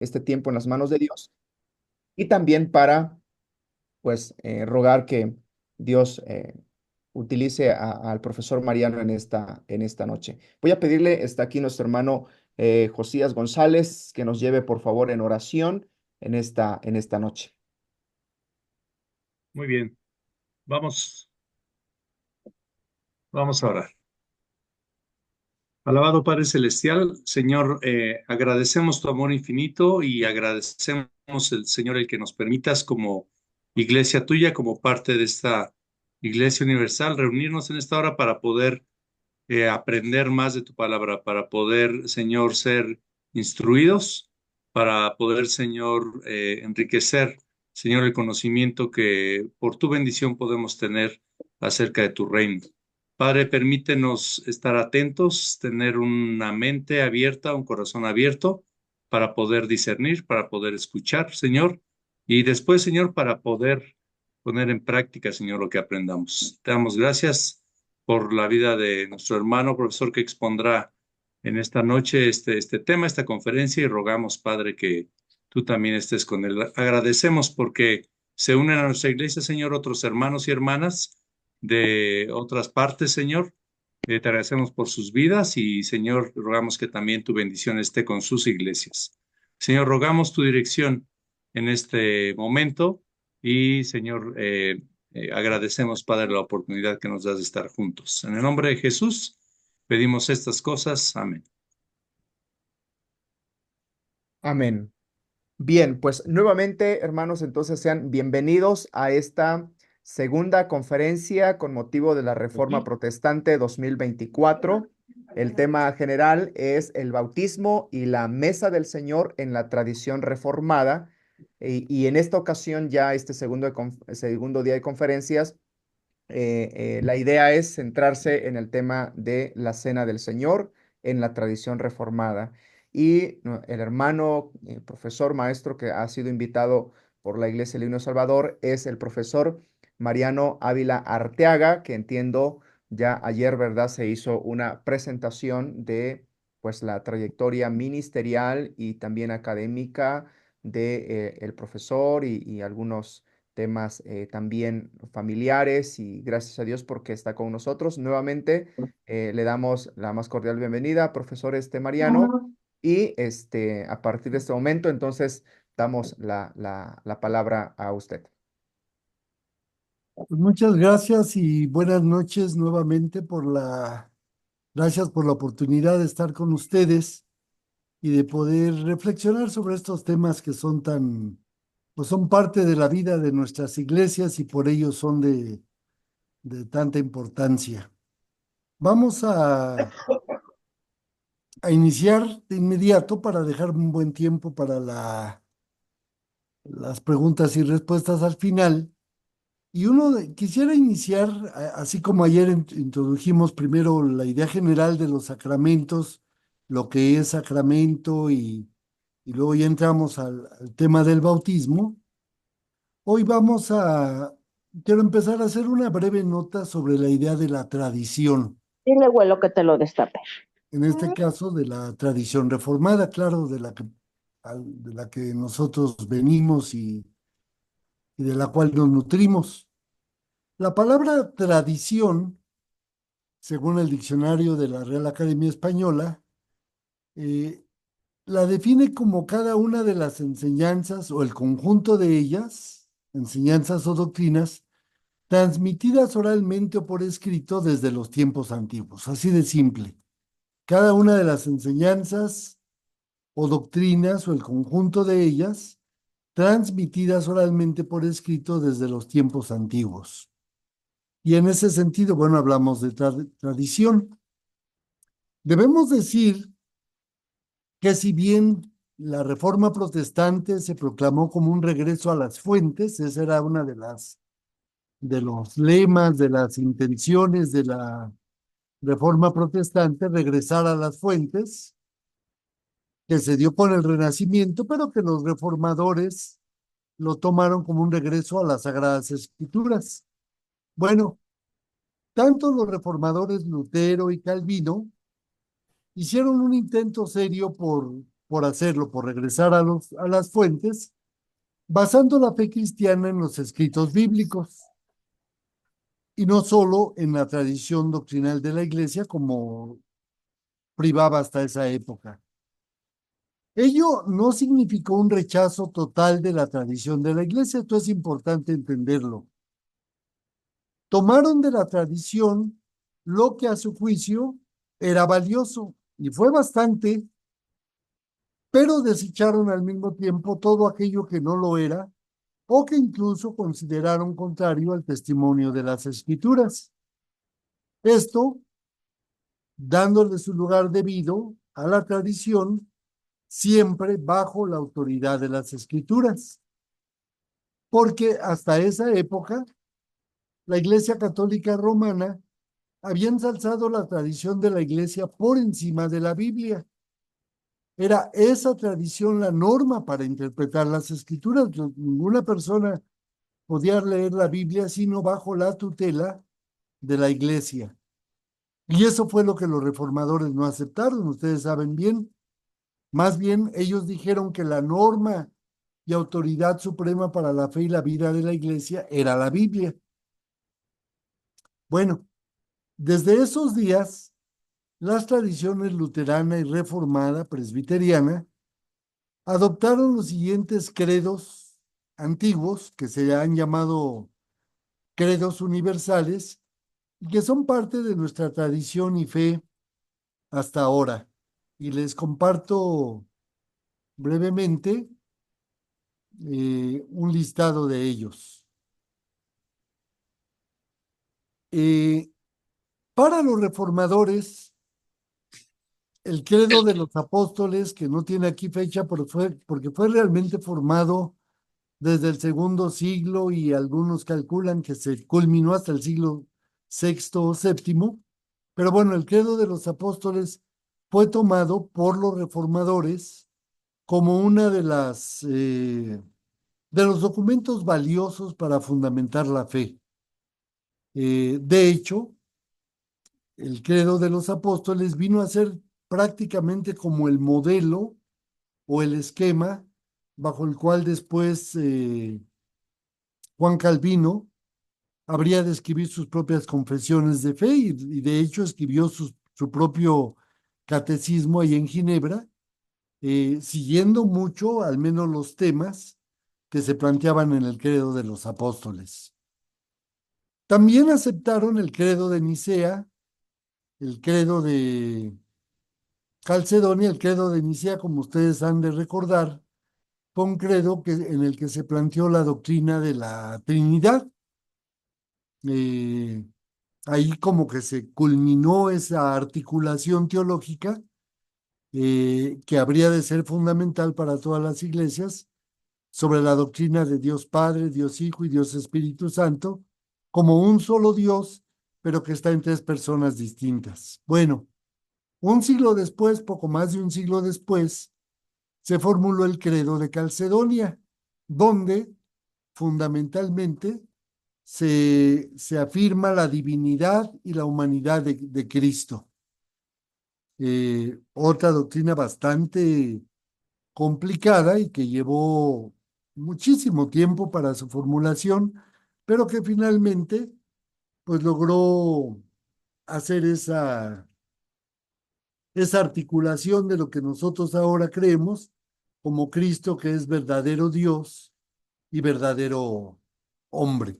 este tiempo en las manos de Dios y también para, pues, rogar que Dios utilice al profesor Mariano en esta noche. Voy a pedirle, está aquí nuestro hermano Josías González, que nos lleve por favor en oración en esta noche. Muy bien, vamos, vamos a orar. Alabado Padre Celestial, Señor, agradecemos tu amor infinito y agradecemos el Señor el que nos permitas como iglesia tuya, como parte de esta iglesia universal, reunirnos en esta hora para poder aprender más de tu palabra, para poder, Señor, ser instruidos, para poder, Señor, enriquecer, Señor, el conocimiento que por tu bendición podemos tener acerca de tu reino. Padre, permítenos estar atentos, tener una mente abierta, un corazón abierto para poder discernir, para poder escuchar, Señor, y después, Señor, para poder poner en práctica, Señor, lo que aprendamos. Te damos gracias por la vida de nuestro hermano profesor que expondrá en esta noche este tema, esta conferencia, y rogamos, Padre, que tú también estés con él. Agradecemos porque se unen a nuestra iglesia, Señor, otros hermanos y hermanas de otras partes, Señor. Te agradecemos por sus vidas y, Señor, rogamos que también tu bendición esté con sus iglesias. Señor, rogamos tu dirección en este momento y, Señor, agradecemos, Padre, la oportunidad que nos das de estar juntos. En el nombre de Jesús, pedimos estas cosas. Amén. Amén. Bien, pues nuevamente, hermanos, entonces sean bienvenidos a esta segunda conferencia con motivo de la Reforma Protestante 2024. El tema general es el bautismo y la mesa del Señor en la tradición reformada. Y en esta ocasión, ya este segundo día de conferencias, la idea es centrarse en el tema de la Cena del Señor en la tradición reformada. Y el hermano, profesor maestro que ha sido invitado por la Iglesia del Himno Salvador es el profesor Mariano Ávila Arteaga, que entiendo ya ayer, ¿verdad? Se hizo una presentación de pues la trayectoria ministerial y también académica de el profesor y algunos temas también familiares y gracias a Dios porque está con nosotros. Nuevamente le damos la más cordial bienvenida, profesor Mariano, y a partir de este momento entonces damos la palabra a usted. Pues muchas gracias y buenas noches nuevamente gracias por la oportunidad de estar con ustedes y de poder reflexionar sobre estos temas que son pues son parte de la vida de nuestras iglesias y por ello son de tanta importancia. Vamos a iniciar de inmediato para dejar un buen tiempo para las preguntas y respuestas al final. Y quisiera iniciar, así como ayer introdujimos primero la idea general de los sacramentos, lo que es sacramento y luego ya entramos al tema del bautismo. Hoy quiero empezar a hacer una breve nota sobre la idea de la tradición, Dile, abuelo, que te lo destape. en este caso de la tradición reformada, claro, de la que nosotros venimos y de la cual nos nutrimos. La palabra tradición, según el diccionario de la Real Academia Española, eh, la define como cada una de las enseñanzas o el conjunto de ellas, enseñanzas o doctrinas, transmitidas oralmente o por escrito desde los tiempos antiguos. Así de simple. Cada una de las enseñanzas o doctrinas o el conjunto de ellas, transmitidas oralmente por escrito desde los tiempos antiguos. Y en ese sentido, bueno, hablamos de tradición. Debemos decir que si bien la Reforma Protestante se proclamó como un regreso a las fuentes, esa era una de los lemas, de las intenciones de la Reforma Protestante, regresar a las fuentes, que se dio con el Renacimiento, pero que los reformadores lo tomaron como un regreso a las Sagradas Escrituras. Bueno, tanto los reformadores Lutero y Calvino hicieron un intento serio por por hacerlo, por regresar a las fuentes, basando la fe cristiana en los escritos bíblicos y no solo en la tradición doctrinal de la Iglesia como privaba hasta esa época. Ello no significó un rechazo total de la tradición de la Iglesia, esto es importante entenderlo. Tomaron de la tradición lo que a su juicio era valioso, y fue bastante, pero desecharon al mismo tiempo todo aquello que no lo era o que incluso consideraron contrario al testimonio de las Escrituras. Esto dándole su lugar debido a la tradición, siempre bajo la autoridad de las Escrituras. Porque hasta esa época, la Iglesia Católica Romana había ensalzado la tradición de la Iglesia por encima de la Biblia. Era esa tradición la norma para interpretar las Escrituras. Ninguna persona podía leer la Biblia sino bajo la tutela de la Iglesia. Y eso fue lo que los reformadores no aceptaron, ustedes saben bien. Más bien, ellos dijeron que la norma y autoridad suprema para la fe y la vida de la Iglesia era la Biblia. Bueno, desde esos días, las tradiciones luterana y reformada presbiteriana adoptaron los siguientes credos antiguos, que se han llamado credos universales, y que son parte de nuestra tradición y fe hasta ahora. Y les comparto brevemente un listado de ellos. Para los reformadores, el credo de los apóstoles, que no tiene aquí fecha porque fue realmente formado desde el segundo siglo y algunos calculan que se culminó hasta el siglo sexto o séptimo, pero bueno, el credo de los apóstoles fue tomado por los reformadores como una de los documentos valiosos para fundamentar la fe. De hecho, el credo de los apóstoles vino a ser prácticamente como el modelo o el esquema bajo el cual después Juan Calvino habría de escribir sus propias confesiones de fe y de hecho escribió su propio catecismo ahí en Ginebra, siguiendo mucho, al menos los temas que se planteaban en el credo de los apóstoles. También aceptaron el credo de Nicea, el credo de Calcedonia. El credo de Nicea, como ustedes han de recordar, fue un credo en el que se planteó la doctrina de la Trinidad. Ahí como que se culminó esa articulación teológica que habría de ser fundamental para todas las iglesias sobre la doctrina de Dios Padre, Dios Hijo y Dios Espíritu Santo, como un solo Dios, pero que está en tres personas distintas. Bueno, un siglo después, poco más de un siglo después, se formuló el credo de Calcedonia, donde fundamentalmente se afirma la divinidad y la humanidad de Cristo. Otra doctrina bastante complicada y que llevó muchísimo tiempo para su formulación, pero que finalmente pues logró hacer esa articulación de lo que nosotros ahora creemos como Cristo, que es verdadero Dios y verdadero hombre.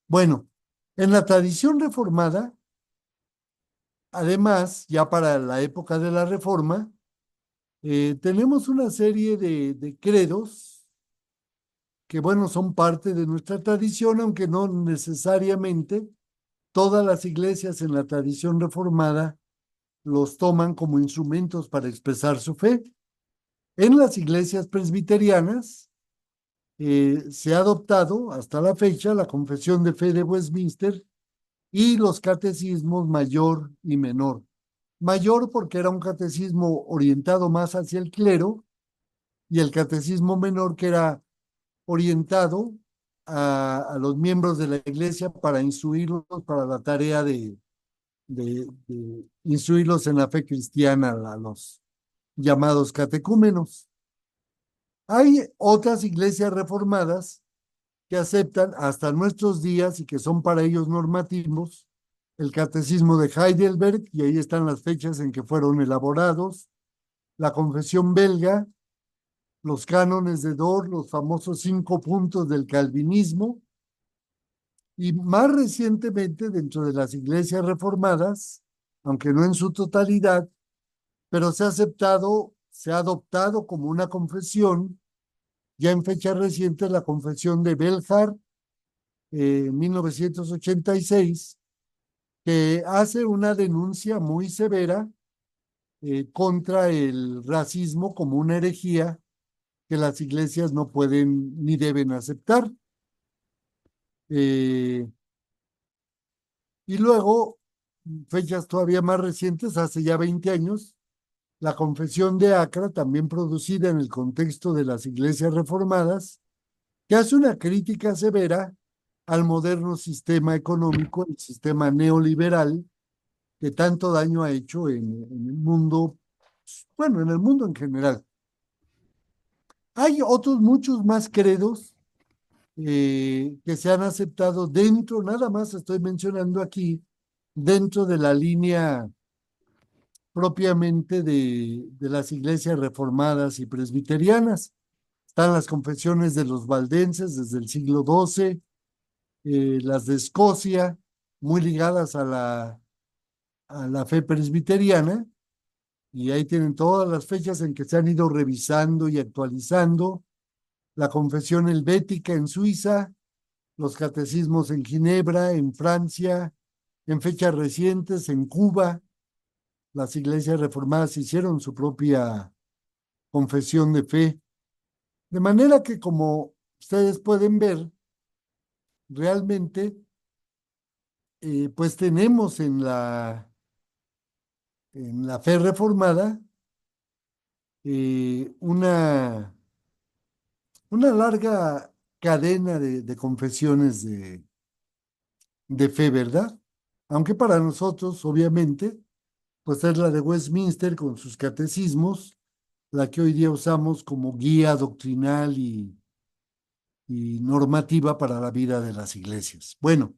Bueno, en la tradición reformada, además, ya para la época de la Reforma, tenemos una serie de credos que, bueno, son parte de nuestra tradición, aunque no necesariamente todas las iglesias en la tradición reformada los toman como instrumentos para expresar su fe. En las iglesias presbiterianas se ha adoptado hasta la fecha la Confesión de Fe de Westminster y los catecismos mayor y menor. Mayor porque era un catecismo orientado más hacia el clero y el catecismo menor que era orientado a los miembros de la iglesia para instruirlos para la tarea de instruirlos en la fe cristiana, llamados catecúmenos. Hay otras iglesias reformadas que aceptan hasta nuestros días y que son para ellos normativos el catecismo de Heidelberg, y ahí están las fechas en que fueron elaborados, la confesión belga, los cánones de Dort, los famosos 5 puntos del calvinismo, y más recientemente dentro de las iglesias reformadas, aunque no en su totalidad, pero se ha aceptado, se ha adoptado como una confesión, ya en fecha reciente, la confesión de Belhar, 1986, que hace una denuncia muy severa contra el racismo como una herejía que las iglesias no pueden ni deben aceptar. Eh, y luego, fechas todavía más recientes, hace ya 20 años, la Confesión de Acra, también producida en el contexto de las iglesias reformadas, que hace una crítica severa al moderno sistema económico, el sistema neoliberal, que tanto daño ha hecho en el mundo, bueno, en el mundo en general. Hay otros muchos más credos que se han aceptado dentro, nada más estoy mencionando aquí, dentro de la línea propiamente de las iglesias reformadas y presbiterianas. Están las confesiones de los valdenses desde el siglo XII, las de Escocia, muy ligadas a la fe presbiteriana, y ahí tienen todas las fechas en que se han ido revisando y actualizando. La confesión helvética en Suiza, los catecismos en Ginebra, en Francia, en fechas recientes, en Cuba, las iglesias reformadas hicieron su propia confesión de fe. De manera que, como ustedes pueden ver, realmente, pues tenemos en la fe reformada una larga cadena de confesiones de fe, ¿verdad? Aunque para nosotros, obviamente, pues es la de Westminster con sus catecismos, la que hoy día usamos como guía doctrinal y normativa para la vida de las iglesias. Bueno,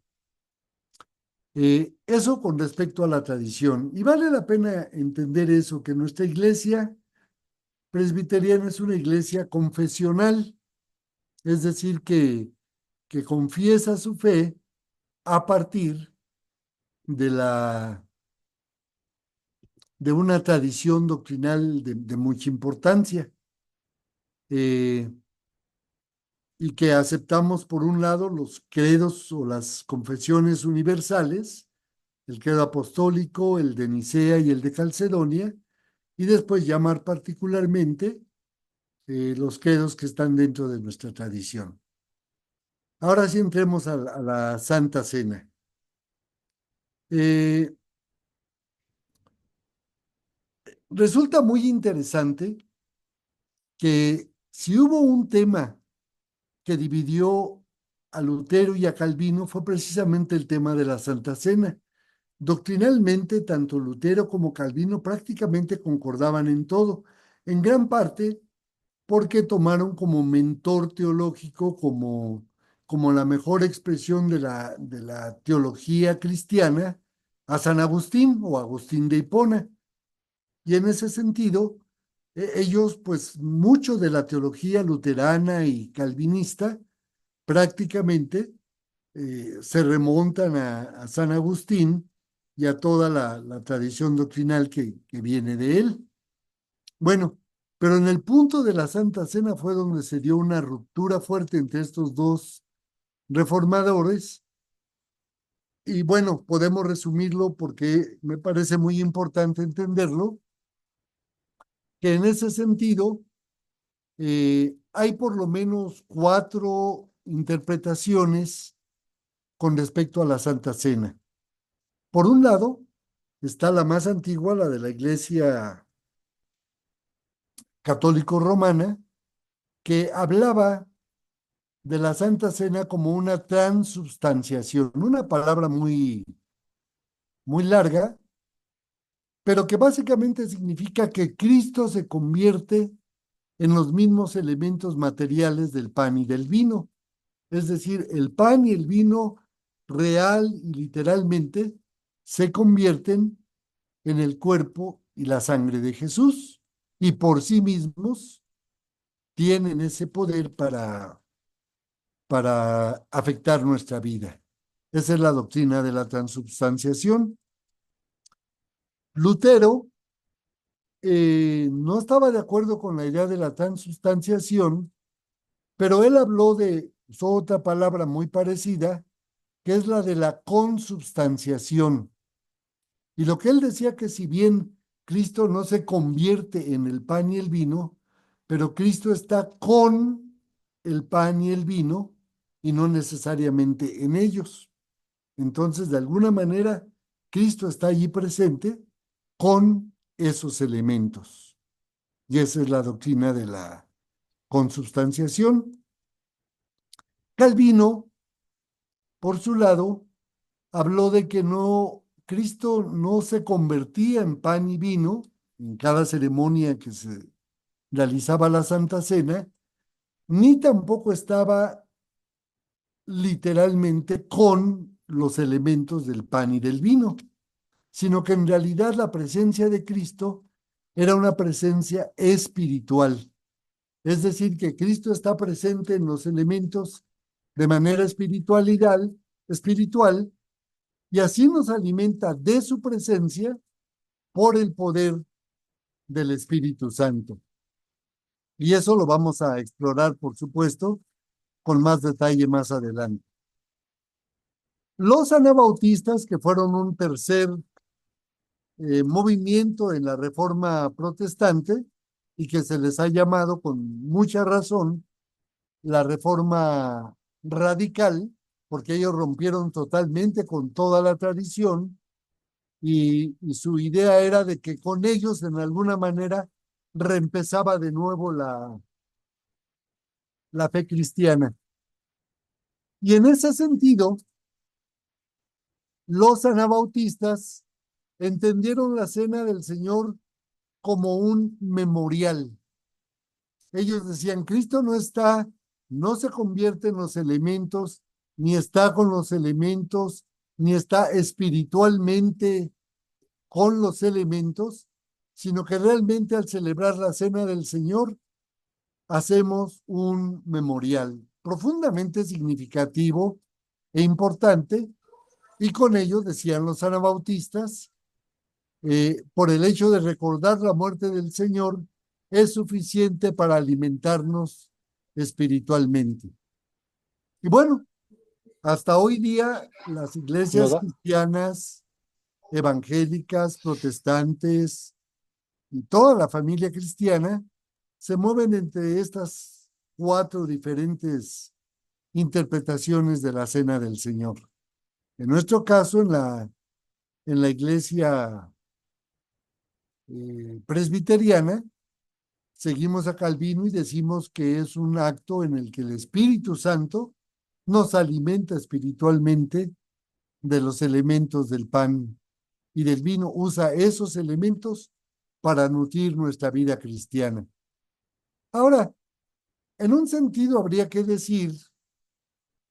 eso con respecto a la tradición. Y vale la pena entender eso, que nuestra iglesia presbiteriana es una iglesia confesional, es decir, que confiesa su fe a partir de de una tradición doctrinal de mucha importancia, eh, y que aceptamos por un lado los credos o las confesiones universales, el credo apostólico, el de Nicea y el de Calcedonia, y después llamar particularmente los credos que están dentro de nuestra tradición. Ahora sí entremos a la Santa Cena. Eh, Resulta muy interesante que si hubo un tema que dividió a Lutero y a Calvino fue precisamente el tema de la Santa Cena. Doctrinalmente, tanto Lutero como Calvino prácticamente concordaban en todo, en gran parte porque tomaron como mentor teológico, como la mejor expresión de la teología cristiana, a San Agustín o Agustín de Hipona. Y en ese sentido, ellos, pues mucho de la teología luterana y calvinista prácticamente se remontan a San Agustín y a toda la tradición doctrinal que viene de él. Bueno, pero en el punto de la Santa Cena fue donde se dio una ruptura fuerte entre estos dos reformadores. Y bueno, podemos resumirlo porque me parece muy importante entenderlo, que en ese sentido hay por lo menos 4 interpretaciones con respecto a la Santa Cena. Por un lado, está la más antigua, la de la Iglesia Católico Romana, que hablaba de la Santa Cena como una transubstanciación, una palabra muy, muy larga, pero que básicamente significa que Cristo se convierte en los mismos elementos materiales del pan y del vino. Es decir, el pan y el vino real y literalmente se convierten en el cuerpo y la sangre de Jesús y por sí mismos tienen ese poder para afectar nuestra vida. Esa es la doctrina de la transubstanciación. Lutero no estaba de acuerdo con la idea de la transubstanciación, pero él habló usó otra palabra muy parecida, que es la de la consubstanciación. Y lo que él decía que si bien Cristo no se convierte en el pan y el vino, pero Cristo está con el pan y el vino y no necesariamente en ellos. Entonces, de alguna manera, Cristo está allí presente con esos elementos. Y esa es la doctrina de la consubstanciación. Calvino, por su lado, habló de que Cristo no se convertía en pan y vino en cada ceremonia que se realizaba la Santa Cena, ni tampoco estaba literalmente con los elementos del pan y del vino, sino que en realidad la presencia de Cristo era una presencia espiritual. Es decir, que Cristo está presente en los elementos de manera espiritual, y así nos alimenta de su presencia por el poder del Espíritu Santo. Y eso lo vamos a explorar, por supuesto, con más detalle más adelante. Los anabautistas, que fueron un tercer movimiento en la Reforma Protestante y que se les ha llamado con mucha razón la Reforma Radical, porque ellos rompieron totalmente con toda la tradición y su idea era de que con ellos en alguna manera reempezaba de nuevo la fe cristiana. Y en ese sentido, los anabautistas entendieron la cena del Señor como un memorial. Ellos decían, Cristo no se convierte en los elementos, ni está con los elementos, ni está espiritualmente con los elementos, sino que realmente al celebrar la cena del Señor, hacemos un memorial profundamente significativo e importante, y con ello, decían los anabautistas, por el hecho de recordar la muerte del Señor, es suficiente para alimentarnos espiritualmente. Y bueno, hasta hoy día las iglesias cristianas, evangélicas, protestantes y toda la familia cristiana se mueven entre estas 4 diferentes interpretaciones de la cena del Señor. En nuestro caso, en la iglesia presbiteriana, seguimos a Calvino y decimos que es un acto en el que el Espíritu Santo nos alimenta espiritualmente de los elementos del pan y del vino. Usa esos elementos para nutrir nuestra vida cristiana. Ahora, en un sentido habría que decir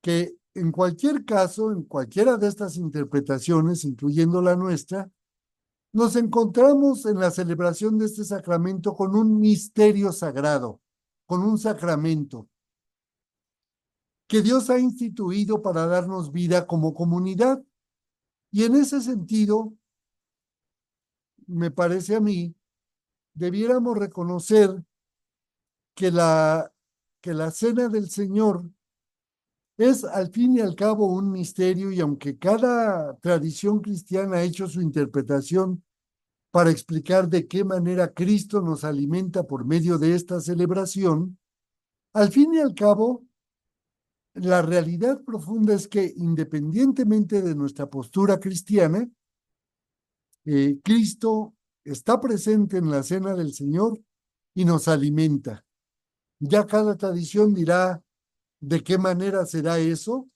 que en cualquier caso, en cualquiera de estas interpretaciones, incluyendo la nuestra, nos encontramos en la celebración de este sacramento con un misterio sagrado, con un sacramento que Dios ha instituido para darnos vida como comunidad. Y en ese sentido, me parece a mí, debiéramos reconocer que la cena del Señor es al fin y al cabo un misterio, y aunque cada tradición cristiana ha hecho su interpretación para explicar de qué manera Cristo nos alimenta por medio de esta celebración, al fin y al cabo, la realidad profunda es que independientemente de nuestra postura cristiana, Cristo está presente en la cena del Señor y nos alimenta. Ya cada tradición dirá de qué manera será eso,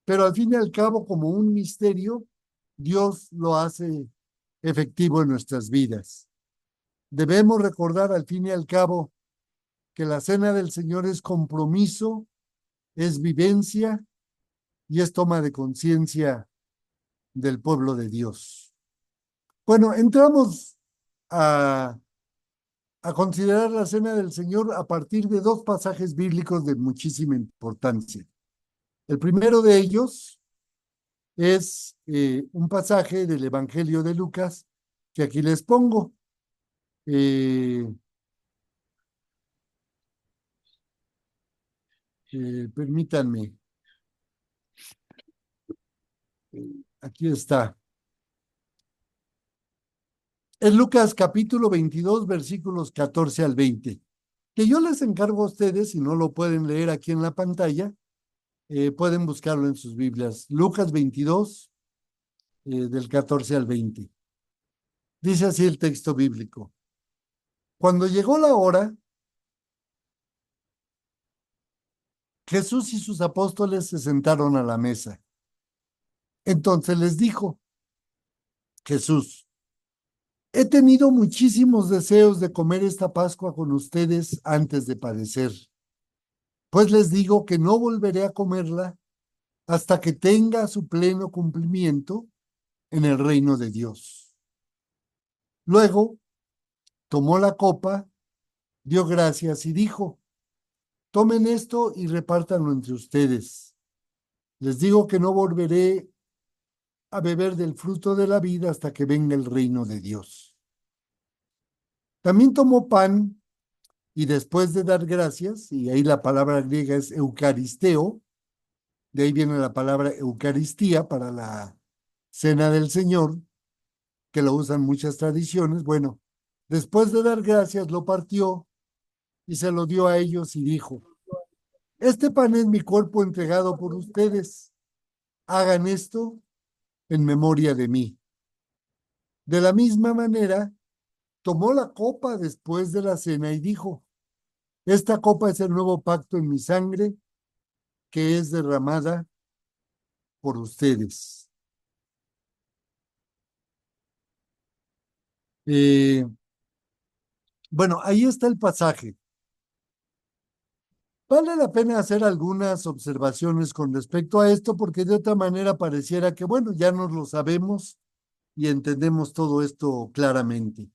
pero al fin y al cabo, como un misterio, Dios lo hace efectivo en nuestras vidas. Debemos recordar al fin y al cabo que la cena del Señor es compromiso, es vivencia y es toma de conciencia del pueblo de Dios. Bueno, entramos a considerar la cena del Señor a partir de dos pasajes bíblicos de muchísima importancia. El primero de ellos es un pasaje del Evangelio de Lucas que aquí les pongo. Permítanme. Aquí está. Es Lucas capítulo 22, versículos 14 al 20. Que yo les encargo a ustedes, si no lo pueden leer aquí en la pantalla, pueden buscarlo en sus Biblias. Lucas 22, del 14 al 20. Dice así el texto bíblico. Cuando llegó la hora, Jesús y sus apóstoles se sentaron a la mesa. Entonces les dijo Jesús: he tenido muchísimos deseos de comer esta Pascua con ustedes antes de padecer, pues les digo que no volveré a comerla hasta que tenga su pleno cumplimiento en el reino de Dios. Luego tomó la copa, dio gracias y dijo: tomen esto y repártanlo entre ustedes. Les digo que no volveré a beber del fruto de la vida hasta que venga el reino de Dios. También tomó pan y después de dar gracias, y ahí la palabra griega es eucaristeo, de ahí viene la palabra Eucaristía para la cena del Señor, que lo usan muchas tradiciones. Bueno, después de dar gracias lo partió y se lo dio a ellos y dijo: este pan es mi cuerpo entregado por ustedes. Hagan esto en memoria de mí. De la misma manera, tomó la copa después de la cena y dijo: esta copa es el nuevo pacto en mi sangre, que es derramada por ustedes. Bueno, ahí está el pasaje. Vale la pena hacer algunas observaciones con respecto a esto, porque de otra manera pareciera que, bueno, ya nos lo sabemos y entendemos todo esto claramente.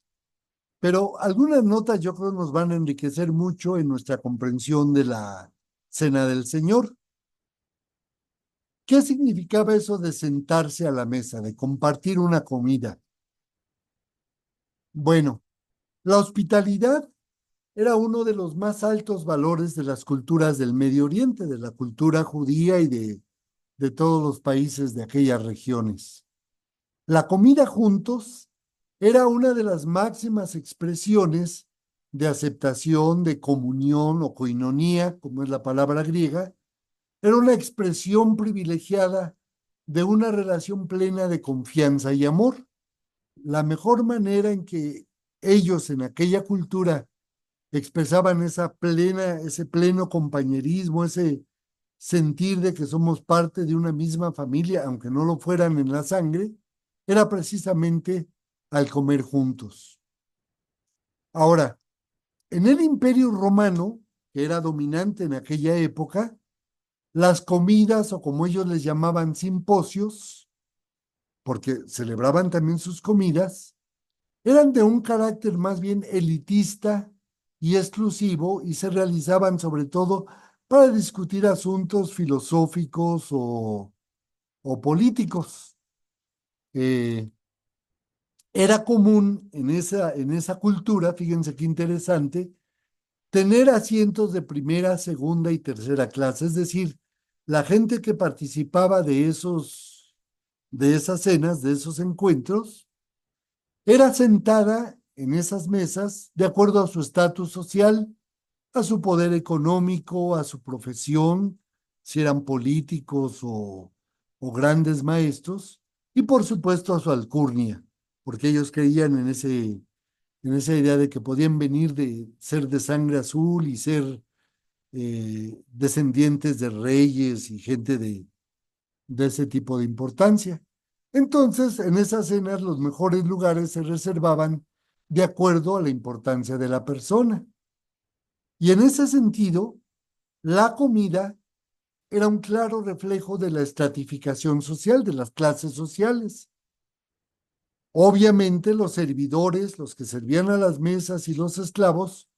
Pero algunas notas yo creo nos van a enriquecer mucho en nuestra comprensión de la Cena del Señor. ¿Qué significaba eso de sentarse a la mesa, de compartir una comida? Bueno, la hospitalidad era uno de los más altos valores de las culturas del Medio Oriente, de la cultura judía y de todos los países de aquellas regiones. La comida juntos era una de las máximas expresiones de aceptación, de comunión o koinonía, como es la palabra griega. Era una expresión privilegiada de una relación plena de confianza y amor. La mejor manera en que ellos en aquella cultura expresaban ese pleno compañerismo, ese sentir de que somos parte de una misma familia, aunque no lo fueran en la sangre, era precisamente al comer juntos. Ahora, en el Imperio Romano, que era dominante en aquella época, las comidas, o como ellos les llamaban simposios, porque celebraban también sus comidas, eran de un carácter más bien elitista y exclusivo y se realizaban sobre todo para discutir asuntos filosóficos o políticos. Era común en esa cultura, fíjense qué interesante, tener asientos de primera, segunda y tercera clase, es decir, la gente que participaba de esas cenas, de esos encuentros, era sentada en esas mesas de acuerdo a su estatus social, a su poder económico, a su profesión, si eran políticos o grandes maestros, y por supuesto a su alcurnia, porque ellos creían en esa idea de que podían venir de ser de sangre azul y ser descendientes de reyes y gente de ese tipo de importancia. Entonces, en esas cenas, los mejores lugares se reservaban de acuerdo a la importancia de la persona. Y en ese sentido, la comida era un claro reflejo de la estratificación social, de las clases sociales. Obviamente, los servidores, los que servían a las mesas y los esclavos,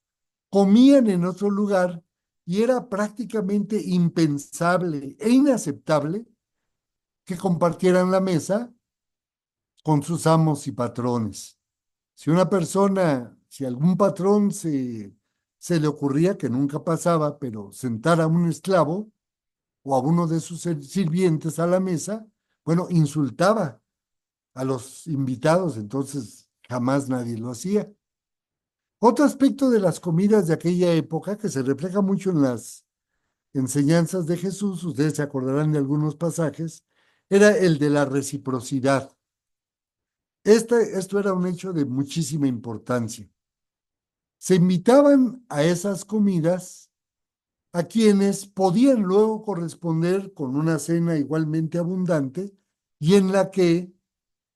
comían en otro lugar y era prácticamente impensable e inaceptable que compartieran la mesa con sus amos y patrones. Si algún patrón se le ocurría, que nunca pasaba, pero sentar a un esclavo o a uno de sus sirvientes a la mesa, bueno, insultaba a los invitados, entonces jamás nadie lo hacía. Otro aspecto de las comidas de aquella época, que se refleja mucho en las enseñanzas de Jesús, ustedes se acordarán de algunos pasajes, era el de la reciprocidad. Esto era un hecho de muchísima importancia. Se invitaban a esas comidas a quienes podían luego corresponder con una cena igualmente abundante y en la que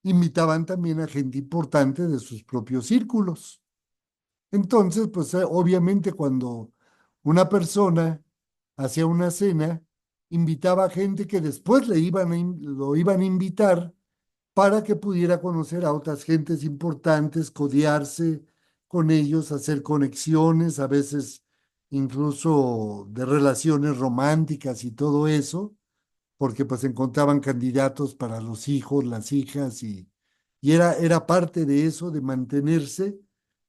invitaban también a gente importante de sus propios círculos. Entonces, pues obviamente cuando una persona hacía una cena, invitaba a gente que después lo iban a invitar para que pudiera conocer a otras gentes importantes, codearse con ellos, hacer conexiones, a veces incluso de relaciones románticas y todo eso, porque pues encontraban candidatos para los hijos, las hijas, y era parte de eso, de mantenerse.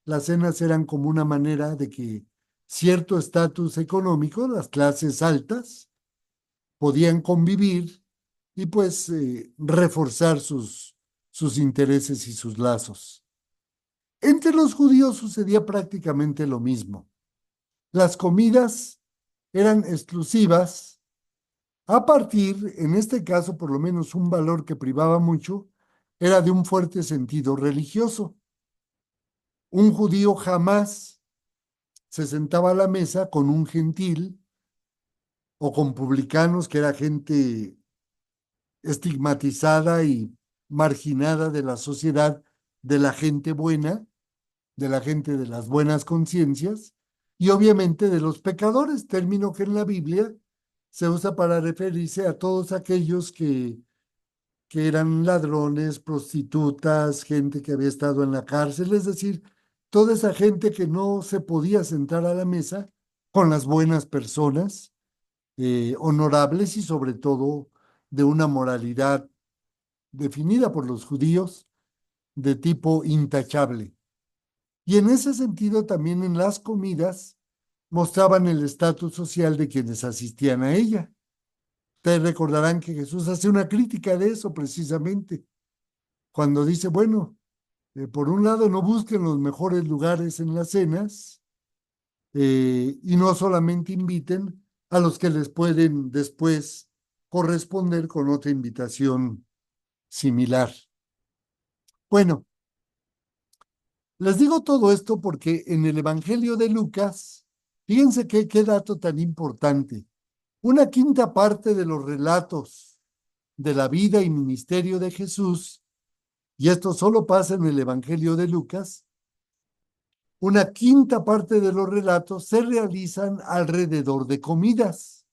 Las cenas eran como una manera de que cierto estatus económico, las clases altas, podían convivir y pues reforzar sus intereses y sus lazos. Entre los judíos sucedía prácticamente lo mismo. Las comidas eran exclusivas a partir, en este caso, por lo menos un valor que privaba mucho, era de un fuerte sentido religioso. Un judío jamás se sentaba a la mesa con un gentil o con publicanos, que era gente estigmatizada y marginada de la sociedad, de la gente buena, de la gente de las buenas conciencias, y obviamente de los pecadores, término que en la Biblia se usa para referirse a todos aquellos que eran ladrones, prostitutas, gente que había estado en la cárcel, es decir, toda esa gente que no se podía sentar a la mesa con las buenas personas, honorables y sobre todo de una moralidad definida por los judíos de tipo intachable. Y en ese sentido también en las comidas mostraban el estatus social de quienes asistían a ella. Ustedes recordarán que Jesús hace una crítica de eso precisamente, cuando dice, bueno, por un lado no busquen los mejores lugares en las cenas y no solamente inviten a los que les pueden después corresponder con otra invitación similar. Bueno, les digo todo esto porque en el Evangelio de Lucas, fíjense qué dato tan importante. Una quinta parte de los relatos de la vida y ministerio de Jesús, y esto solo pasa en el Evangelio de Lucas, una quinta parte de los relatos se realizan alrededor de comidas.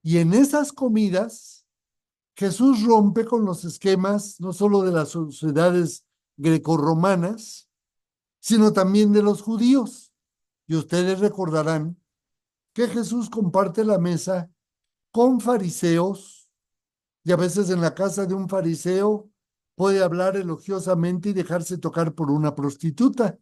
Y en esas comidas, Jesús rompe con los esquemas no solo de las sociedades grecorromanas, sino también de los judíos. Y ustedes recordarán que Jesús comparte la mesa con fariseos, y a veces en la casa de un fariseo puede hablar elogiosamente y dejarse tocar por una prostituta.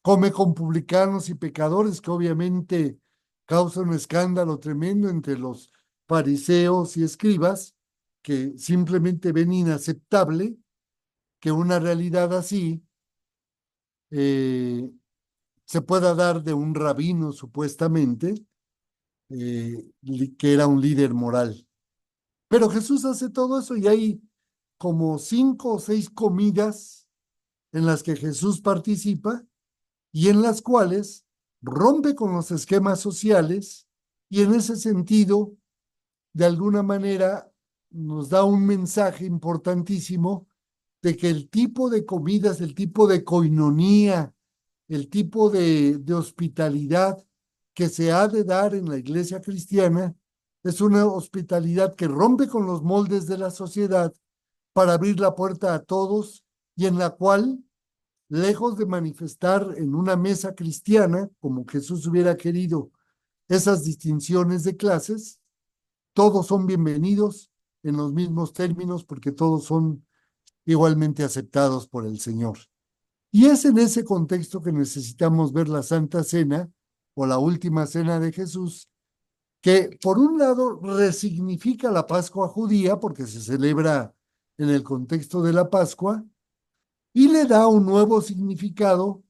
Come con publicanos y pecadores, que obviamente causa un escándalo tremendo entre los fariseos y escribas, que simplemente ven inaceptable que una realidad así se pueda dar de un rabino supuestamente, que era un líder moral. Pero Jesús hace todo eso y hay como 5 o 6 comidas en las que Jesús participa y en las cuales rompe con los esquemas sociales y en ese sentido, de alguna manera, nos da un mensaje importantísimo de que el tipo de comidas, el tipo de coinonía, el tipo de hospitalidad que se ha de dar en la iglesia cristiana es una hospitalidad que rompe con los moldes de la sociedad para abrir la puerta a todos y en la cual, lejos de manifestar en una mesa cristiana, como Jesús hubiera querido, esas distinciones de clases, todos son bienvenidos en los mismos términos porque todos son igualmente aceptados por el Señor. Y es en ese contexto que necesitamos ver la Santa Cena o la Última Cena de Jesús, que por un lado resignifica la Pascua judía porque se celebra en el contexto de la Pascua y le da un nuevo significado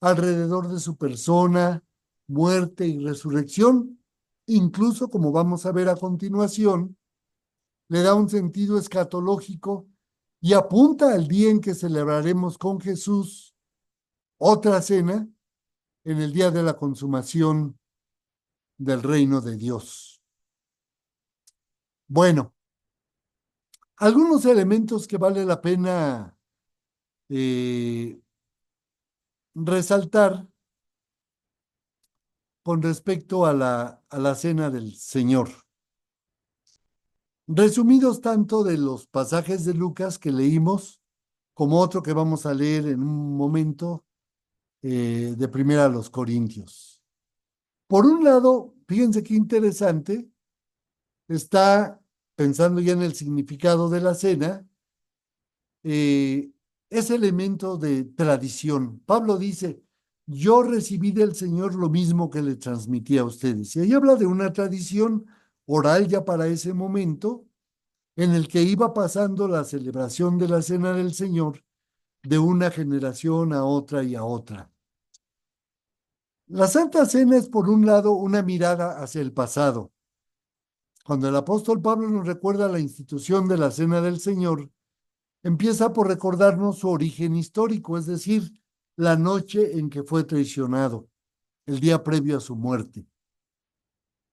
alrededor de su persona, muerte y resurrección. Incluso, como vamos a ver a continuación, le da un sentido escatológico y apunta al día en que celebraremos con Jesús otra cena en el día de la consumación del reino de Dios. Bueno, algunos elementos que vale la pena resaltar con respecto a la cena del Señor. Resumidos tanto de los pasajes de Lucas que leímos, como otro que vamos a leer en un momento de Primera a los Corintios. Por un lado, fíjense qué interesante, está pensando ya en el significado de la cena, ese elemento de tradición. Pablo dice, yo recibí del Señor lo mismo que le transmití a ustedes. Y ahí habla de una tradición oral ya para ese momento, en el que iba pasando la celebración de la cena del Señor de una generación a otra y a otra. La Santa Cena es, por un lado, una mirada hacia el pasado. Cuando el apóstol Pablo nos recuerda la institución de la Cena del Señor, empieza por recordarnos su origen histórico, es decir, la noche en que fue traicionado, el día previo a su muerte.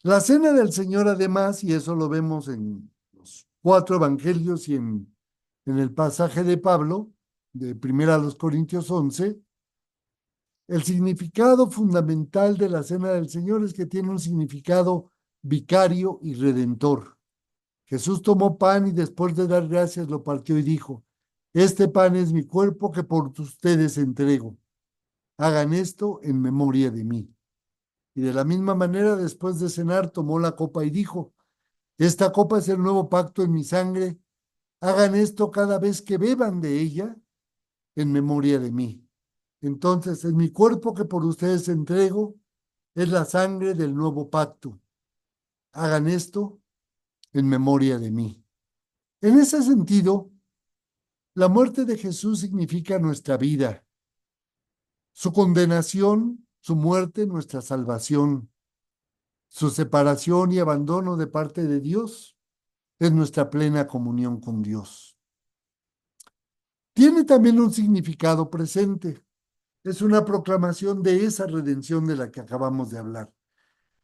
La Cena del Señor, además, y eso lo vemos en los 4 evangelios y en el pasaje de Pablo, de 1 Corintios 11, el significado fundamental de la Cena del Señor es que tiene un significado vicario y redentor. Jesús tomó pan y después de dar gracias lo partió y dijo, este pan es mi cuerpo que por ustedes entrego. Hagan esto en memoria de mí. Y de la misma manera, después de cenar, tomó la copa y dijo, esta copa es el nuevo pacto en mi sangre. Hagan esto cada vez que beban de ella en memoria de mí. Entonces, en mi cuerpo que por ustedes entrego, es la sangre del nuevo pacto. Hagan esto en memoria de mí. En ese sentido, la muerte de Jesús significa nuestra vida. Su condenación, su muerte, nuestra salvación. Su separación y abandono de parte de Dios es nuestra plena comunión con Dios. Tiene también un significado presente. Es una proclamación de esa redención de la que acabamos de hablar.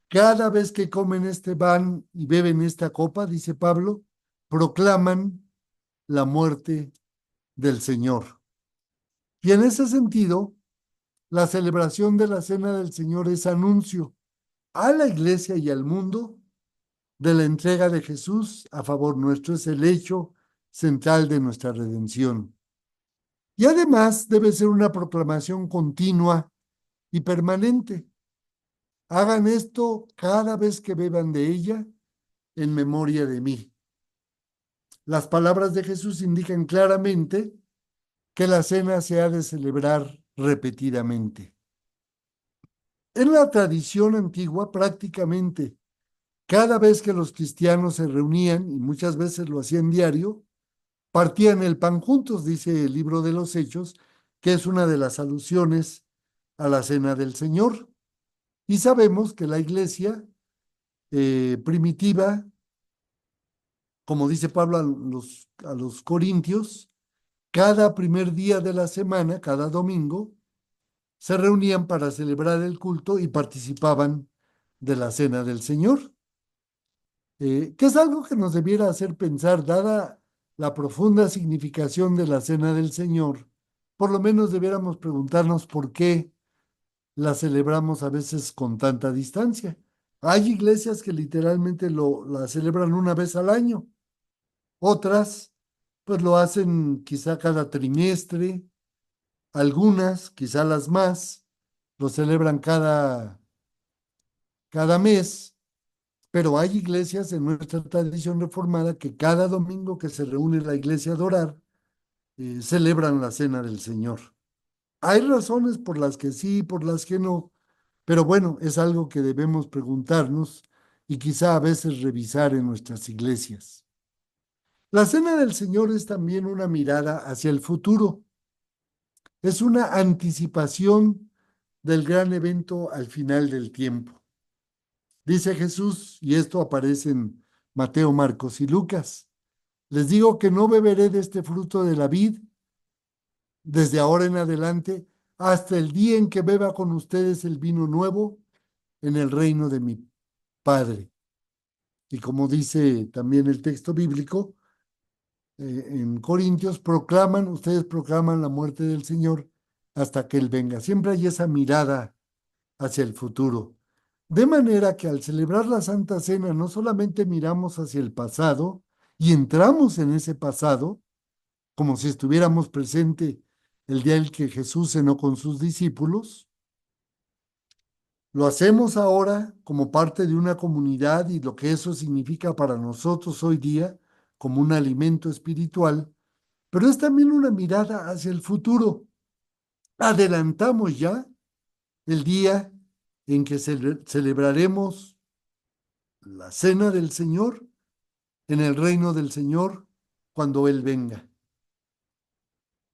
Cada vez que comen este pan y beben esta copa, dice Pablo, proclaman la muerte del Señor. Y en ese sentido, la celebración de la Cena del Señor es anuncio a la iglesia y al mundo de la entrega de Jesús a favor nuestro. Es el hecho central de nuestra redención. Y además debe ser una proclamación continua y permanente. Hagan esto cada vez que beban de ella en memoria de mí. Las palabras de Jesús indican claramente que la cena se ha de celebrar repetidamente. En la tradición antigua, prácticamente cada vez que los cristianos se reunían, y muchas veces lo hacían diario, partían el pan juntos, dice el libro de los Hechos, que es una de las alusiones a la cena del Señor. Y sabemos que la iglesia primitiva, como dice Pablo a los Corintios, cada primer día de la semana, cada domingo, se reunían para celebrar el culto y participaban de la cena del Señor. que es algo que nos debiera hacer pensar, dada la profunda significación de la Cena del Señor. Por lo menos debiéramos preguntarnos por qué la celebramos a veces con tanta distancia. Hay iglesias que literalmente la celebran una vez al año, otras pues lo hacen quizá cada trimestre, algunas, quizá las más, lo celebran cada mes, pero hay iglesias en nuestra tradición reformada que cada domingo que se reúne la iglesia a adorar, celebran la Cena del Señor. Hay razones por las que sí, por las que no, pero bueno, es algo que debemos preguntarnos y quizá a veces revisar en nuestras iglesias. La Cena del Señor es también una mirada hacia el futuro, es una anticipación del gran evento al final del tiempo. Dice Jesús, y esto aparece en Mateo, Marcos y Lucas, les digo que no beberé de este fruto de la vid desde ahora en adelante hasta el día en que beba con ustedes el vino nuevo en el reino de mi Padre. Y como dice también el texto bíblico, en Corintios, ustedes proclaman la muerte del Señor hasta que Él venga. Siempre hay esa mirada hacia el futuro. De manera que al celebrar la Santa Cena no solamente miramos hacia el pasado y entramos en ese pasado, como si estuviéramos presente el día en que Jesús cenó con sus discípulos, lo hacemos ahora como parte de una comunidad y lo que eso significa para nosotros hoy día como un alimento espiritual, pero es también una mirada hacia el futuro. Adelantamos ya el día en que celebraremos la cena del Señor en el reino del Señor cuando Él venga.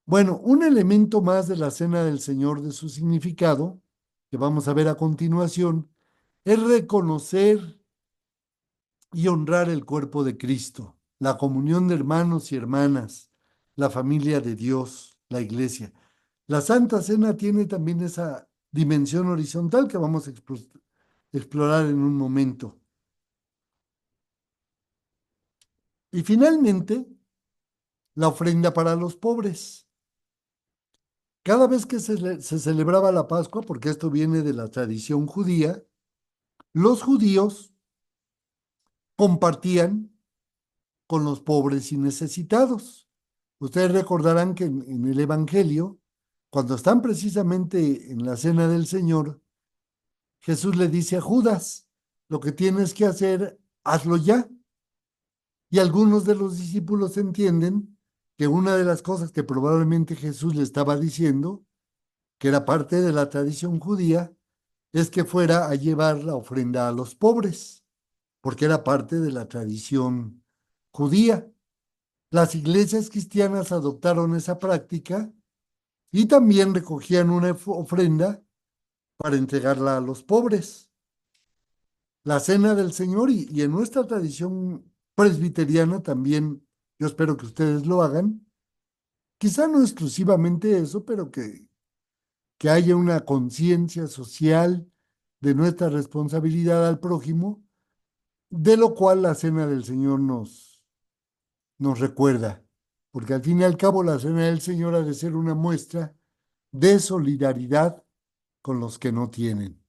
Bueno, un elemento más de la cena del Señor, de su significado, que vamos a ver a continuación, es reconocer y honrar el cuerpo de Cristo, la comunión de hermanos y hermanas, la familia de Dios, la iglesia. La Santa Cena tiene también esa dimensión horizontal que vamos a explorar en un momento. Y finalmente, la ofrenda para los pobres. Cada vez que se celebraba la Pascua, porque esto viene de la tradición judía, los judíos compartían con los pobres y necesitados. Ustedes recordarán que en el Evangelio, cuando están precisamente en la cena del Señor, Jesús le dice a Judas, lo que tienes que hacer, hazlo ya. Y algunos de los discípulos entienden que una de las cosas que probablemente Jesús le estaba diciendo, que era parte de la tradición judía, es que fuera a llevar la ofrenda a los pobres, porque era parte de la tradición judía. Las iglesias cristianas adoptaron esa práctica y también recogían una ofrenda para entregarla a los pobres. La cena del Señor y en nuestra tradición presbiteriana también, yo espero que ustedes lo hagan, quizá no exclusivamente eso, pero que haya una conciencia social de nuestra responsabilidad al prójimo, de lo cual la cena del Señor nos recuerda, porque al fin y al cabo la cena del Señor ha de ser una muestra de solidaridad con los que no tienen.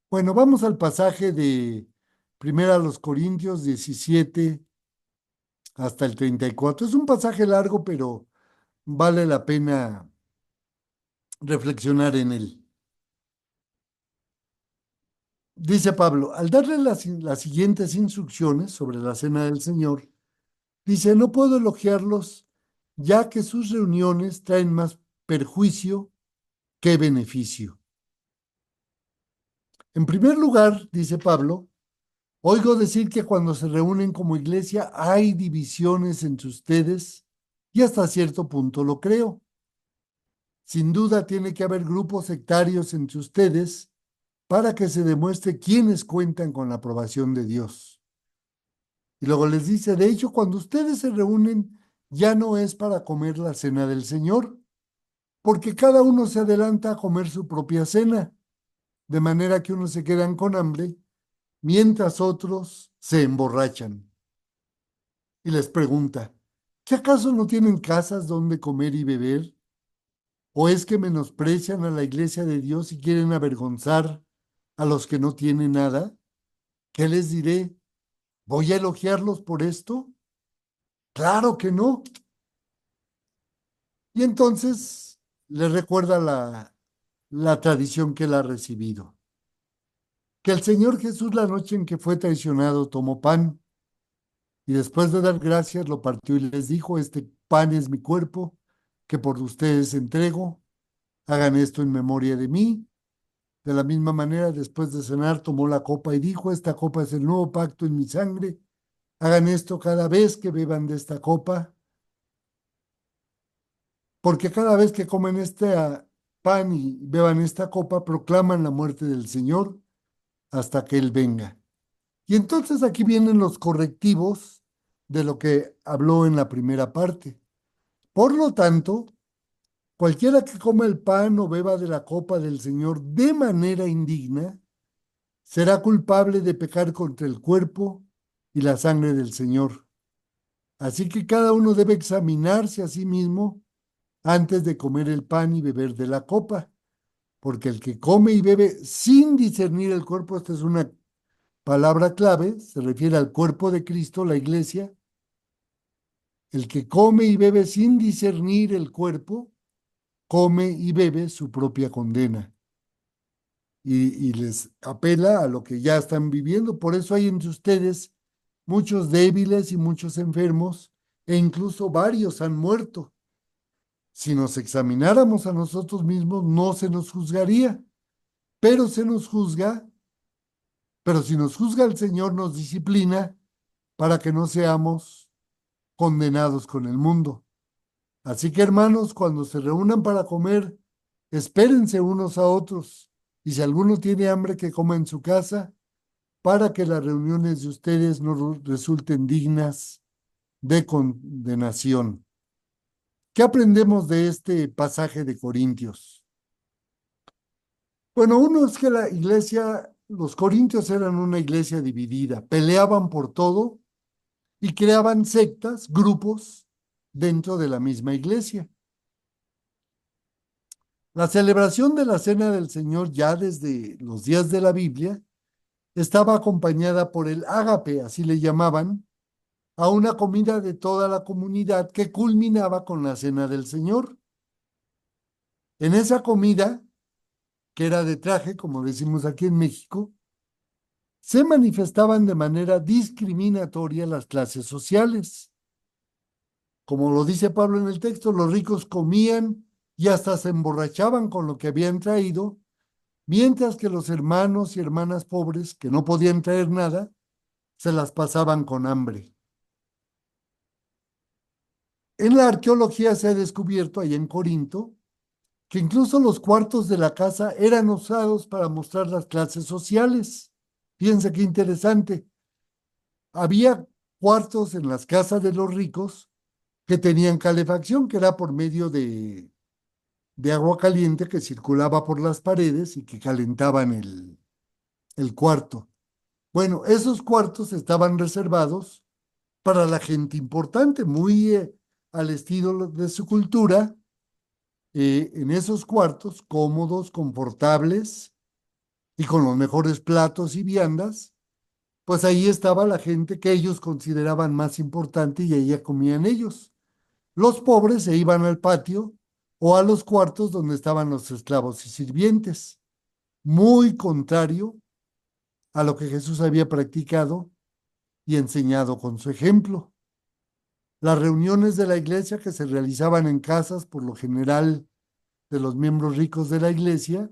Bueno, vamos al pasaje de 1 Corintios 17 hasta el 34. Es un pasaje largo, pero vale la pena reflexionar en él. Dice Pablo, al darle las siguientes instrucciones sobre la cena del Señor, dice, no puedo elogiarlos ya que sus reuniones traen más perjuicio que beneficio. En primer lugar, dice Pablo, oigo decir que cuando se reúnen como iglesia hay divisiones entre ustedes y hasta cierto punto lo creo. Sin duda tiene que haber grupos sectarios entre ustedes para que se demuestre quiénes cuentan con la aprobación de Dios. Y luego les dice, de hecho, cuando ustedes se reúnen, ya no es para comer la cena del Señor, porque cada uno se adelanta a comer su propia cena, de manera que unos se quedan con hambre mientras otros se emborrachan. Y les pregunta, ¿qué acaso no tienen casas donde comer y beber? ¿O es que menosprecian a la iglesia de Dios y quieren avergonzar a los que no tienen nada? ¿Qué les diré? ¿Voy a elogiarlos por esto? Claro que no. Y entonces le recuerda la tradición que él ha recibido. Que el Señor Jesús la noche en que fue traicionado tomó pan y después de dar gracias lo partió y les dijo, este pan es mi cuerpo que por ustedes entrego, hagan esto en memoria de mí. De la misma manera, después de cenar, tomó la copa y dijo, esta copa es el nuevo pacto en mi sangre, hagan esto cada vez que beban de esta copa, porque cada vez que comen este pan y beban esta copa, proclaman la muerte del Señor hasta que Él venga. Y entonces aquí vienen los correctivos de lo que habló en la primera parte. Por lo tanto, cualquiera que coma el pan o beba de la copa del Señor de manera indigna, será culpable de pecar contra el cuerpo y la sangre del Señor. Así que cada uno debe examinarse a sí mismo antes de comer el pan y beber de la copa, porque el que come y bebe sin discernir el cuerpo, esta es una palabra clave, se refiere al cuerpo de Cristo, la iglesia, el que come y bebe sin discernir el cuerpo, come y bebe su propia condena. Y les apela a lo que ya están viviendo. Por eso hay entre ustedes muchos débiles y muchos enfermos, e incluso varios han muerto. Si nos examináramos a nosotros mismos, no se nos juzgaría, pero se nos juzga, pero si nos juzga el Señor, nos disciplina para que no seamos condenados con el mundo. Así que, hermanos, cuando se reúnan para comer, espérense unos a otros, y si alguno tiene hambre, que coma en su casa, para que las reuniones de ustedes no resulten dignas de condenación. ¿Qué aprendemos de este pasaje de Corintios? Bueno, uno es que la iglesia, los corintios eran una iglesia dividida, peleaban por todo y creaban sectas, grupos dentro de la misma iglesia. La celebración de la Cena del Señor ya desde los días de la Biblia estaba acompañada por el ágape, así le llamaban, a una comida de toda la comunidad que culminaba con la Cena del Señor. En esa comida, que era de traje, como decimos aquí en México, se manifestaban de manera discriminatoria las clases sociales. Como lo dice Pablo en el texto, los ricos comían y hasta se emborrachaban con lo que habían traído, mientras que los hermanos y hermanas pobres, que no podían traer nada, se las pasaban con hambre. En la arqueología se ha descubierto, allá en Corinto, que incluso los cuartos de la casa eran usados para mostrar las clases sociales. Fíjense qué interesante. Había cuartos en las casas de los ricos que tenían calefacción, que era por medio de agua caliente que circulaba por las paredes y que calentaban el cuarto. Bueno, esos cuartos estaban reservados para la gente importante, muy al estilo de su cultura, en esos cuartos cómodos, confortables y con los mejores platos y viandas, pues ahí estaba la gente que ellos consideraban más importante y ahí comían ellos. Los pobres se iban al patio o a los cuartos donde estaban los esclavos y sirvientes, muy contrario a lo que Jesús había practicado y enseñado con su ejemplo. Las reuniones de la iglesia que se realizaban en casas, por lo general de los miembros ricos de la iglesia,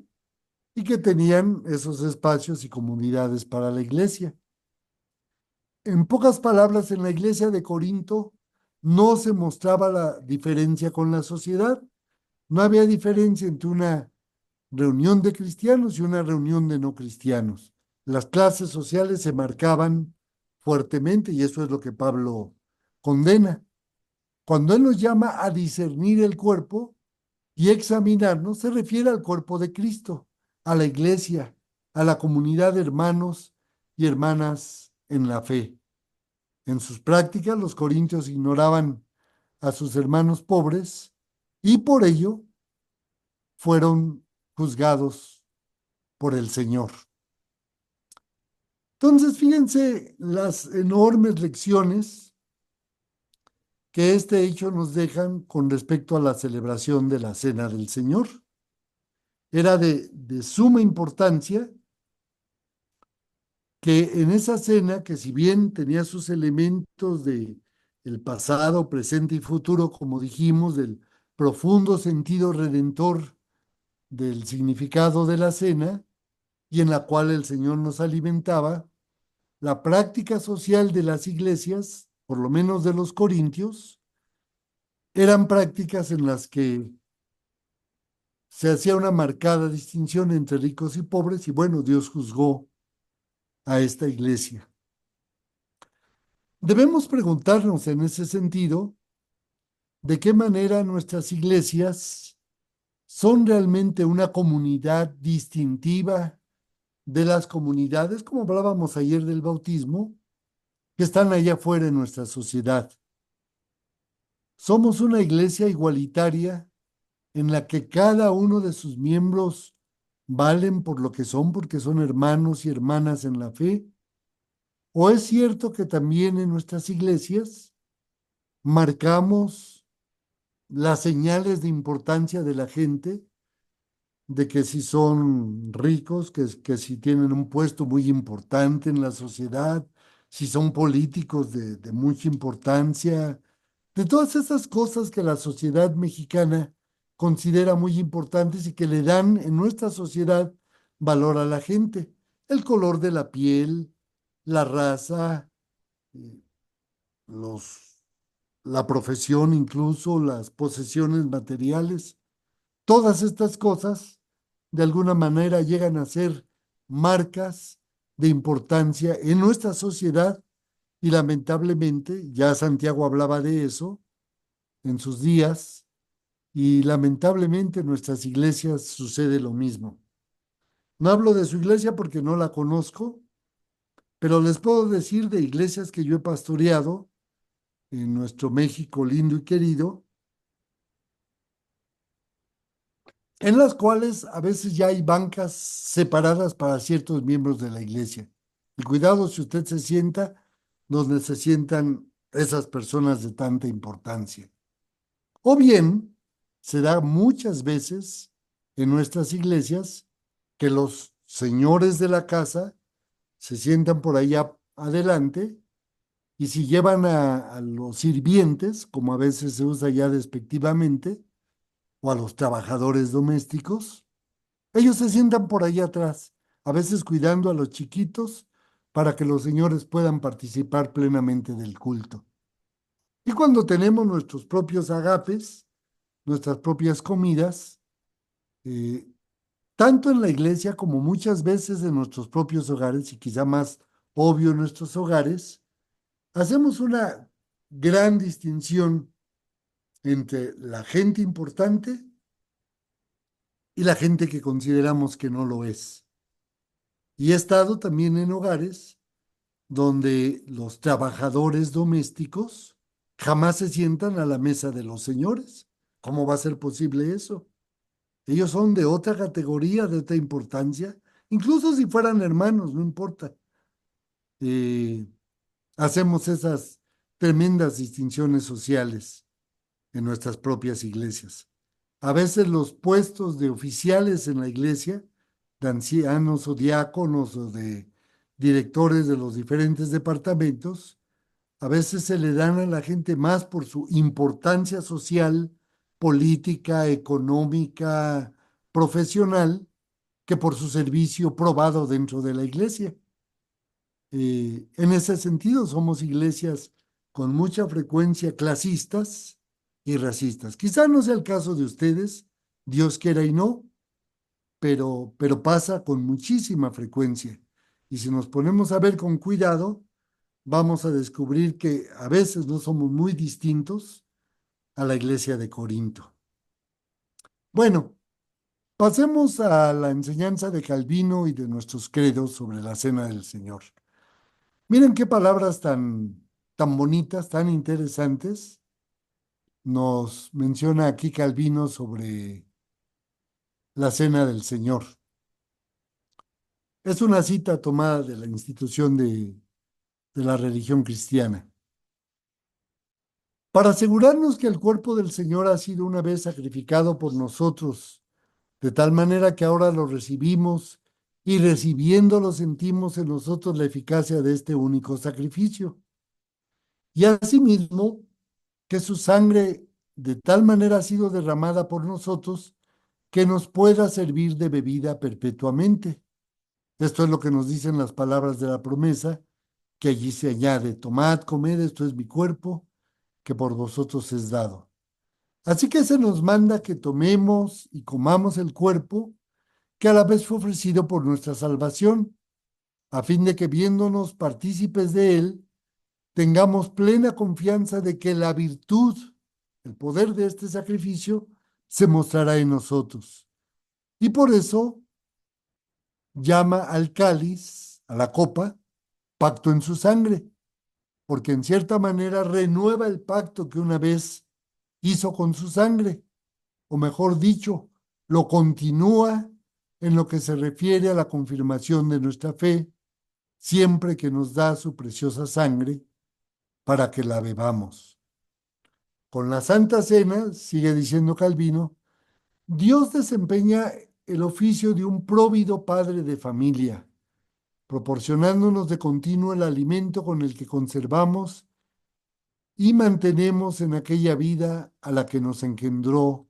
y que tenían esos espacios y comunidades para la iglesia. En pocas palabras, en la iglesia de Corinto no se mostraba la diferencia con la sociedad. No había diferencia entre una reunión de cristianos y una reunión de no cristianos. Las clases sociales se marcaban fuertemente y eso es lo que Pablo condena. Cuando él nos llama a discernir el cuerpo y examinarnos, se refiere al cuerpo de Cristo, a la iglesia, a la comunidad de hermanos y hermanas en la fe. En sus prácticas, los corintios ignoraban a sus hermanos pobres y por ello fueron juzgados por el Señor. Entonces, fíjense las enormes lecciones que este hecho nos dejan con respecto a la celebración de la Cena del Señor. Era de suma importancia que en esa cena, que si bien tenía sus elementos de el pasado, presente y futuro, como dijimos, del profundo sentido redentor del significado de la cena, y en la cual el Señor nos alimentaba, la práctica social de las iglesias, por lo menos de los corintios, eran prácticas en las que se hacía una marcada distinción entre ricos y pobres, y bueno, Dios juzgó a esta iglesia. Debemos preguntarnos en ese sentido de qué manera nuestras iglesias son realmente una comunidad distintiva de las comunidades, como hablábamos ayer del bautismo, que están allá afuera en nuestra sociedad. Somos una iglesia igualitaria en la que cada uno de sus miembros valen por lo que son, porque son hermanos y hermanas en la fe. ¿O es cierto que también en nuestras iglesias marcamos las señales de importancia de la gente, de que si son ricos, que si tienen un puesto muy importante en la sociedad, si son políticos de mucha importancia, de todas esas cosas que la sociedad mexicana considera muy importantes y que le dan en nuestra sociedad valor a la gente? El color de la piel, la raza, eh, los, la profesión, incluso las posesiones materiales. Todas estas cosas, de alguna manera, llegan a ser marcas de importancia en nuestra sociedad y lamentablemente, ya Santiago hablaba de eso en sus días, y lamentablemente en nuestras iglesias sucede lo mismo. No hablo de su iglesia porque no la conozco, pero les puedo decir de iglesias que yo he pastoreado en nuestro México lindo y querido, en las cuales a veces ya hay bancas separadas para ciertos miembros de la iglesia. Y cuidado si usted se sienta donde se sientan esas personas de tanta importancia. O bien, se da muchas veces en nuestras iglesias que los señores de la casa se sientan por allá adelante y si llevan a los sirvientes, como a veces se usa ya despectivamente, o a los trabajadores domésticos, ellos se sientan por allá atrás, a veces cuidando a los chiquitos para que los señores puedan participar plenamente del culto. Y cuando tenemos nuestros propios agapes, nuestras propias comidas, eh, tanto en la iglesia como muchas veces en nuestros propios hogares, y quizá más obvio en nuestros hogares, hacemos una gran distinción entre la gente importante y la gente que consideramos que no lo es. Y he estado también en hogares donde los trabajadores domésticos jamás se sientan a la mesa de los señores. ¿Cómo va a ser posible eso? Ellos son de otra categoría, de otra importancia, incluso si fueran hermanos, no importa. Eh, Hacemos esas tremendas distinciones sociales en nuestras propias iglesias. A veces los puestos de oficiales en la iglesia, de ancianos o diáconos o de directores de los diferentes departamentos, a veces se le dan a la gente más por su importancia social, política, económica, profesional, que por su servicio probado dentro de la iglesia. En ese sentido, somos iglesias con mucha frecuencia clasistas y racistas. Quizá no sea el caso de ustedes, Dios quiera y no, pero pasa con muchísima frecuencia. Y si nos ponemos a ver con cuidado, vamos a descubrir que a veces no somos muy distintos a la iglesia de Corinto. Bueno, pasemos a la enseñanza de Calvino y de nuestros credos sobre la Cena del Señor. Miren qué palabras tan bonitas, tan interesantes nos menciona aquí Calvino sobre la Cena del Señor. Es una cita tomada de la institución de la religión cristiana. Para asegurarnos que el cuerpo del Señor ha sido una vez sacrificado por nosotros, de tal manera que ahora lo recibimos y recibiéndolo sentimos en nosotros la eficacia de este único sacrificio. Y asimismo, que su sangre de tal manera ha sido derramada por nosotros que nos pueda servir de bebida perpetuamente. Esto es lo que nos dicen las palabras de la promesa, que allí se añade: tomad, comed, esto es mi cuerpo, que por vosotros es dado. Así que se nos manda que tomemos y comamos el cuerpo, que a la vez fue ofrecido por nuestra salvación, a fin de que viéndonos partícipes de él, tengamos plena confianza de que la virtud, el poder de este sacrificio, se mostrará en nosotros. Y por eso llama al cáliz, a la copa, pacto en su sangre, porque en cierta manera renueva el pacto que una vez hizo con su sangre, o mejor dicho, lo continúa en lo que se refiere a la confirmación de nuestra fe, siempre que nos da su preciosa sangre para que la bebamos. Con la Santa Cena, sigue diciendo Calvino, Dios desempeña el oficio de un próvido padre de familia, proporcionándonos de continuo el alimento con el que conservamos y mantenemos en aquella vida a la que nos engendró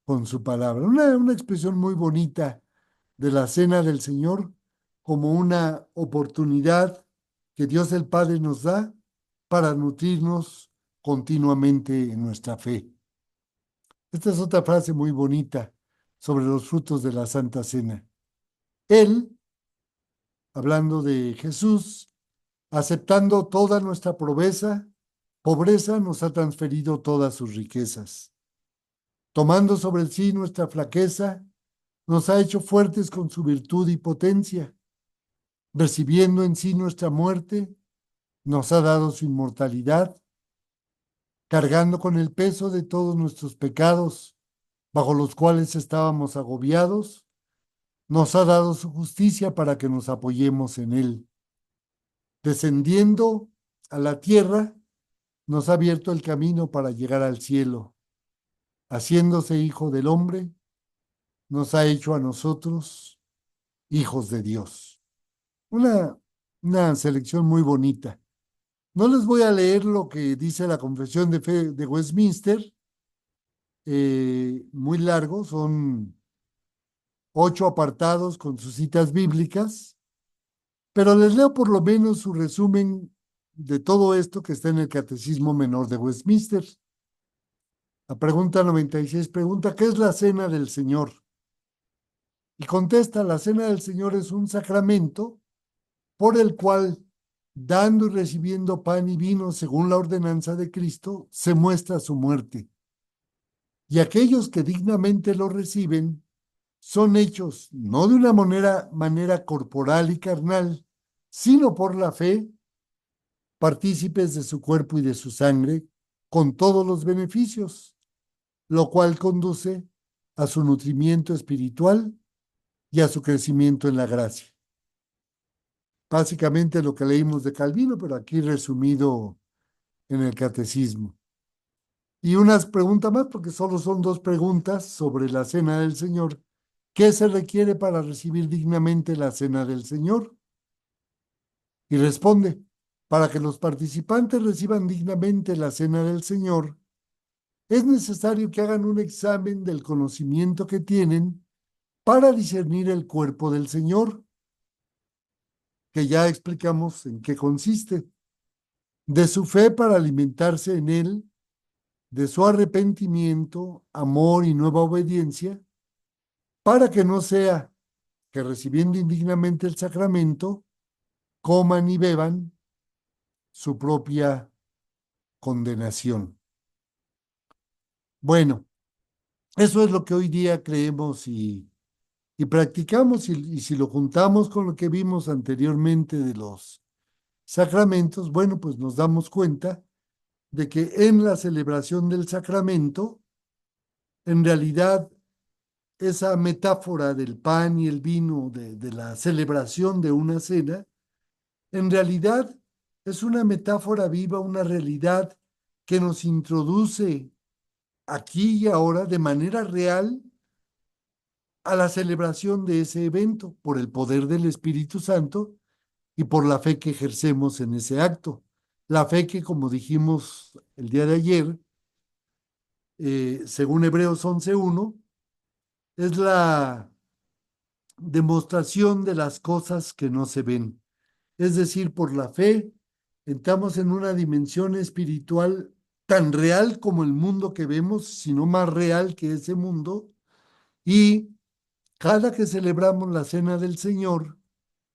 con su palabra. Una expresión muy bonita de la Cena del Señor como una oportunidad que Dios el Padre nos da para nutrirnos continuamente en nuestra fe. Esta es otra frase muy bonita sobre los frutos de la Santa Cena. Él, hablando de Jesús, aceptando toda nuestra pobreza nos ha transferido todas sus riquezas. Tomando sobre sí nuestra flaqueza, nos ha hecho fuertes con su virtud y potencia. Recibiendo en sí nuestra muerte, nos ha dado su inmortalidad. Cargando con el peso de todos nuestros pecados, bajo los cuales estábamos agobiados, nos ha dado su justicia para que nos apoyemos en él. Descendiendo a la tierra, nos ha abierto el camino para llegar al cielo. Haciéndose hijo del hombre, nos ha hecho a nosotros hijos de Dios. Una, una selección muy bonita. No les voy a leer lo que dice la Confesión de Fe de Westminster, muy largo, son 8 apartados con sus citas bíblicas, pero les leo por lo menos su resumen de todo esto que está en el Catecismo Menor de Westminster. La pregunta 96 pregunta: ¿qué es la Cena del Señor? Y contesta: la Cena del Señor es un sacramento por el cual, dando y recibiendo pan y vino según la ordenanza de Cristo, se muestra su muerte. Y aquellos que dignamente lo reciben son hechos no de una manera corporal y carnal, sino por la fe, partícipes de su cuerpo y de su sangre, con todos los beneficios, lo cual conduce a su nutrimiento espiritual y a su crecimiento en la gracia. Básicamente lo que leímos de Calvino, pero aquí resumido en el catecismo. Y unas preguntas más, porque solo son 2 preguntas sobre la Cena del Señor. ¿Qué se requiere para recibir dignamente la Cena del Señor? Y responde: para que los participantes reciban dignamente la Cena del Señor, es necesario que hagan un examen del conocimiento que tienen para discernir el cuerpo del Señor, que ya explicamos en qué consiste, de su fe para alimentarse en él, de su arrepentimiento, amor y nueva obediencia, para que no sea que recibiendo indignamente el sacramento, coman y beban su propia condenación. Bueno, eso es lo que hoy día creemos y practicamos, y si lo juntamos con lo que vimos anteriormente de los sacramentos, bueno, pues nos damos cuenta de que en la celebración del sacramento, en realidad, esa metáfora del pan y el vino, de la celebración de una cena, en realidad es una metáfora viva, una realidad que nos introduce aquí y ahora de manera real a la celebración de ese evento por el poder del Espíritu Santo y por la fe que ejercemos en ese acto. La fe que, como dijimos el día de ayer, según Hebreos 11:1, es la demostración de las cosas que no se ven. Es decir, por la fe entramos en una dimensión espiritual tan real como el mundo que vemos, sino más real que ese mundo. Y cada que celebramos la cena del Señor,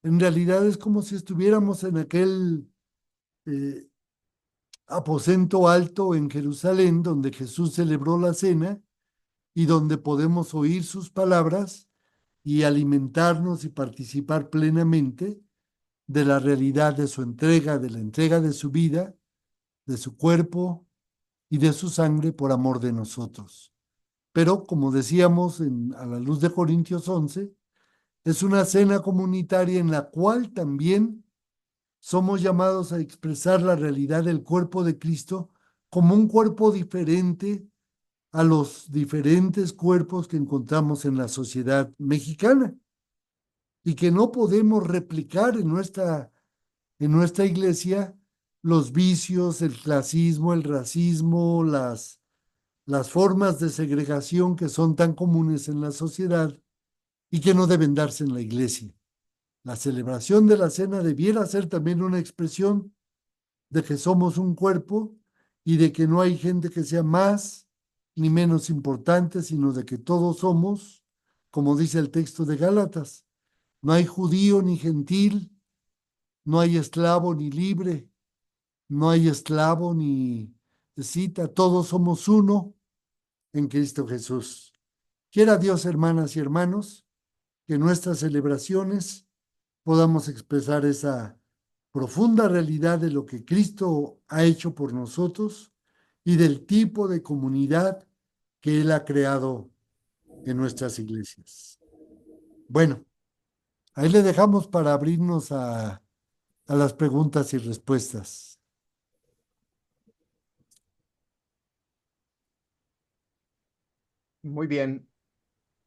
en realidad es como si estuviéramos en aquel eh, aposento alto en Jerusalén, donde Jesús celebró la cena y donde podemos oír sus palabras y alimentarnos y participar plenamente de la realidad de su entrega, de la entrega de su vida, de su cuerpo y de su sangre por amor de nosotros. Pero, como decíamos a la luz de Corintios 11, es una cena comunitaria en la cual también somos llamados a expresar la realidad del cuerpo de Cristo como un cuerpo diferente a los diferentes cuerpos que encontramos en la sociedad mexicana y que no podemos replicar en nuestra iglesia los vicios, el clasismo, el racismo, las formas de segregación que son tan comunes en la sociedad y que no deben darse en la iglesia. La celebración de la cena debiera ser también una expresión de que somos un cuerpo y de que no hay gente que sea más ni menos importante, sino de que todos somos, como dice el texto de Gálatas, no hay judío ni gentil, no hay esclavo ni libre, no hay esclavo ni cita, todos somos uno en Cristo Jesús. Quiera Dios, hermanas y hermanos, que en nuestras celebraciones podamos expresar esa profunda realidad de lo que Cristo ha hecho por nosotros y del tipo de comunidad que Él ha creado en nuestras iglesias. Bueno, ahí le dejamos para abrirnos a las preguntas y respuestas. Muy bien,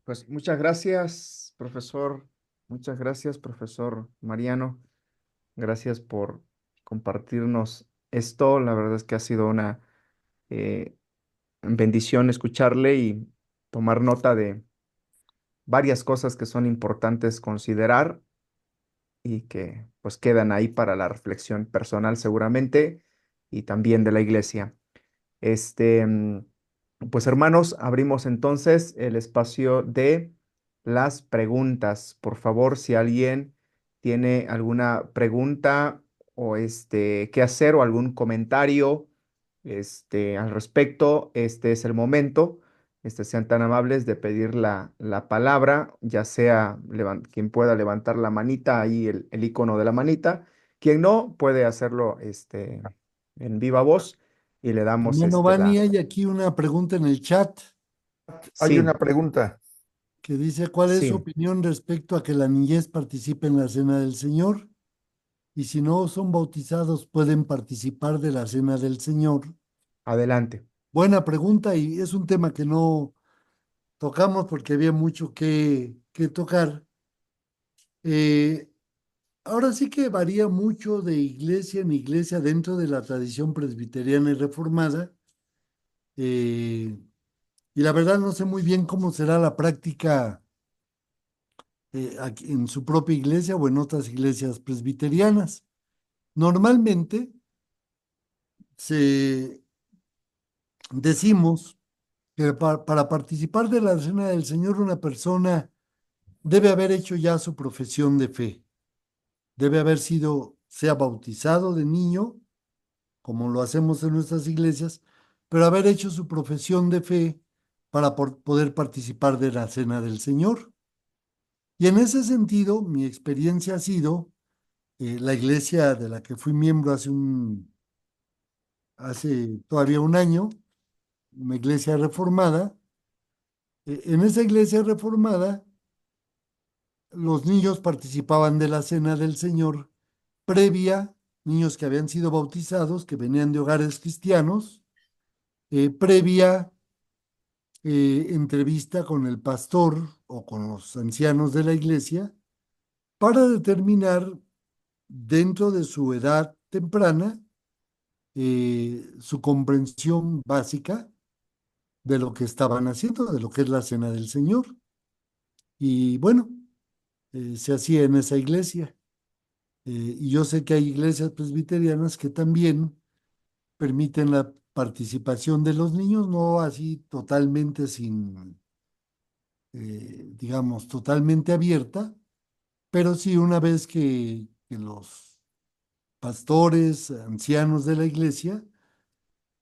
pues muchas gracias, profesor. Muchas gracias, profesor Mariano. Gracias por compartirnos esto. La verdad es que ha sido una eh, bendición escucharle y tomar nota de varias cosas que son importantes considerar y que pues quedan ahí para la reflexión personal seguramente y también de la iglesia. Este, pues hermanos, abrimos entonces el espacio de las preguntas. Por favor, si alguien tiene alguna pregunta o qué hacer o algún comentario al respecto, este es el momento. Sean tan amables de pedir la palabra, ya sea quien pueda levantar la manita, ahí el icono de la manita. Quien no, puede hacerlo en viva voz y le damos Hermano Bani, hay aquí una pregunta en el chat Hay una Sí, pregunta. que dice, ¿cuál es su sí, opinión respecto a que la niñez participe en la cena del Señor? Y si no son bautizados, ¿pueden participar de la cena del Señor? adelante. Buena pregunta y es un tema que no tocamos porque había mucho que tocar. Eh, Ahora sí que varía mucho de iglesia en iglesia dentro de la tradición presbiteriana y reformada. eh, y la verdad no sé muy bien cómo será la práctica en su propia iglesia o en otras iglesias presbiterianas. Normalmente decimos que para participar de la cena del Señor una persona debe haber hecho ya su profesión de fe, debe haber sido, sea bautizado de niño, como lo hacemos en nuestras iglesias, pero haber hecho su profesión de fe para poder participar de la cena del Señor. Y en ese sentido, mi experiencia ha sido La iglesia de la que fui miembro hace todavía un año, una iglesia reformada. En esa iglesia reformada, los niños participaban de la cena del Señor previa, niños que habían sido bautizados, que venían de hogares cristianos, previa entrevista con el pastor o con los ancianos de la iglesia para determinar dentro de su edad temprana su comprensión básica de lo que estaban haciendo, de lo que es la cena del Señor. Y bueno, se hacía en esa iglesia. Y yo sé que hay iglesias presbiterianas que también permiten la participación de los niños, no así totalmente sin, digamos, totalmente abierta, pero sí una vez que los pastores, ancianos de la iglesia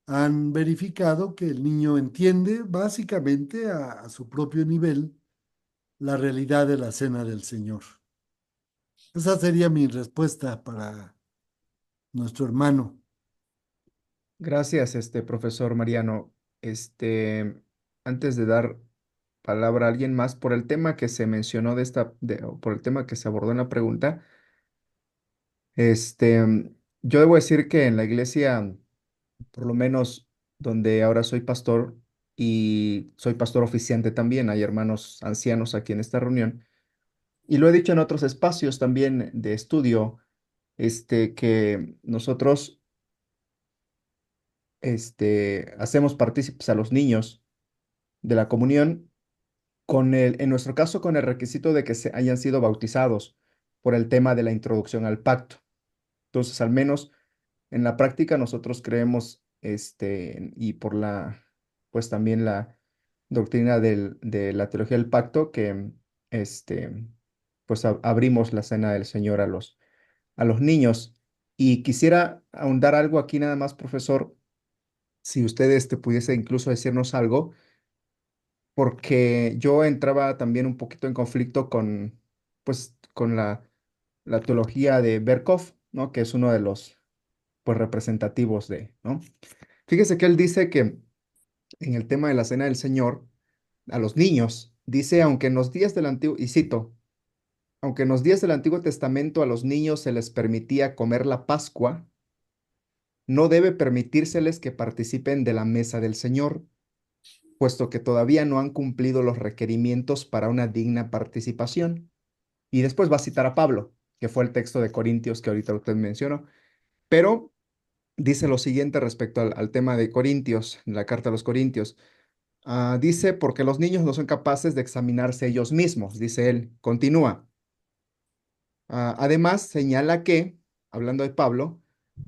han verificado que el niño entiende básicamente a su propio nivel la realidad de la cena del Señor. Esa sería mi respuesta para nuestro hermano. Gracias, profesor Mariano. Antes de dar palabra a alguien más, por el tema que se mencionó o por el tema que se abordó en la pregunta, yo debo decir que en la iglesia, por lo menos donde ahora soy pastor y soy pastor oficiante también, hay hermanos ancianos aquí en esta reunión, y lo he dicho en otros espacios también de estudio, que nosotros, hacemos partícipes a los niños de la comunión en nuestro caso, con el requisito de que se hayan sido bautizados por el tema de la introducción al pacto. Entonces, al menos en la práctica, nosotros creemos, y por pues también la doctrina de la teología del pacto, que, este, pues abrimos la cena del Señor a los niños. Y quisiera ahondar algo aquí nada más, profesor, si usted, pudiese incluso decirnos algo, porque yo entraba también un poquito en conflicto pues, con la teología de Berkov, ¿no? Que es uno de los, pues, representativos ¿no? Fíjese que él dice que en el tema de la cena del Señor, a los niños, dice, aunque en los días del Antiguo, y cito, aunque en los días del Antiguo Testamento a los niños se les permitía comer la Pascua, no debe permitírseles que participen de la mesa del Señor, puesto que todavía no han cumplido los requerimientos para una digna participación. Y después va a citar a Pablo, que fue el texto de Corintios que ahorita usted mencionó, pero dice lo siguiente respecto al tema de Corintios, en la carta a los Corintios. Dice, porque los niños no son capaces de examinarse ellos mismos, dice él. Continúa. Además, señala que, hablando de Pablo,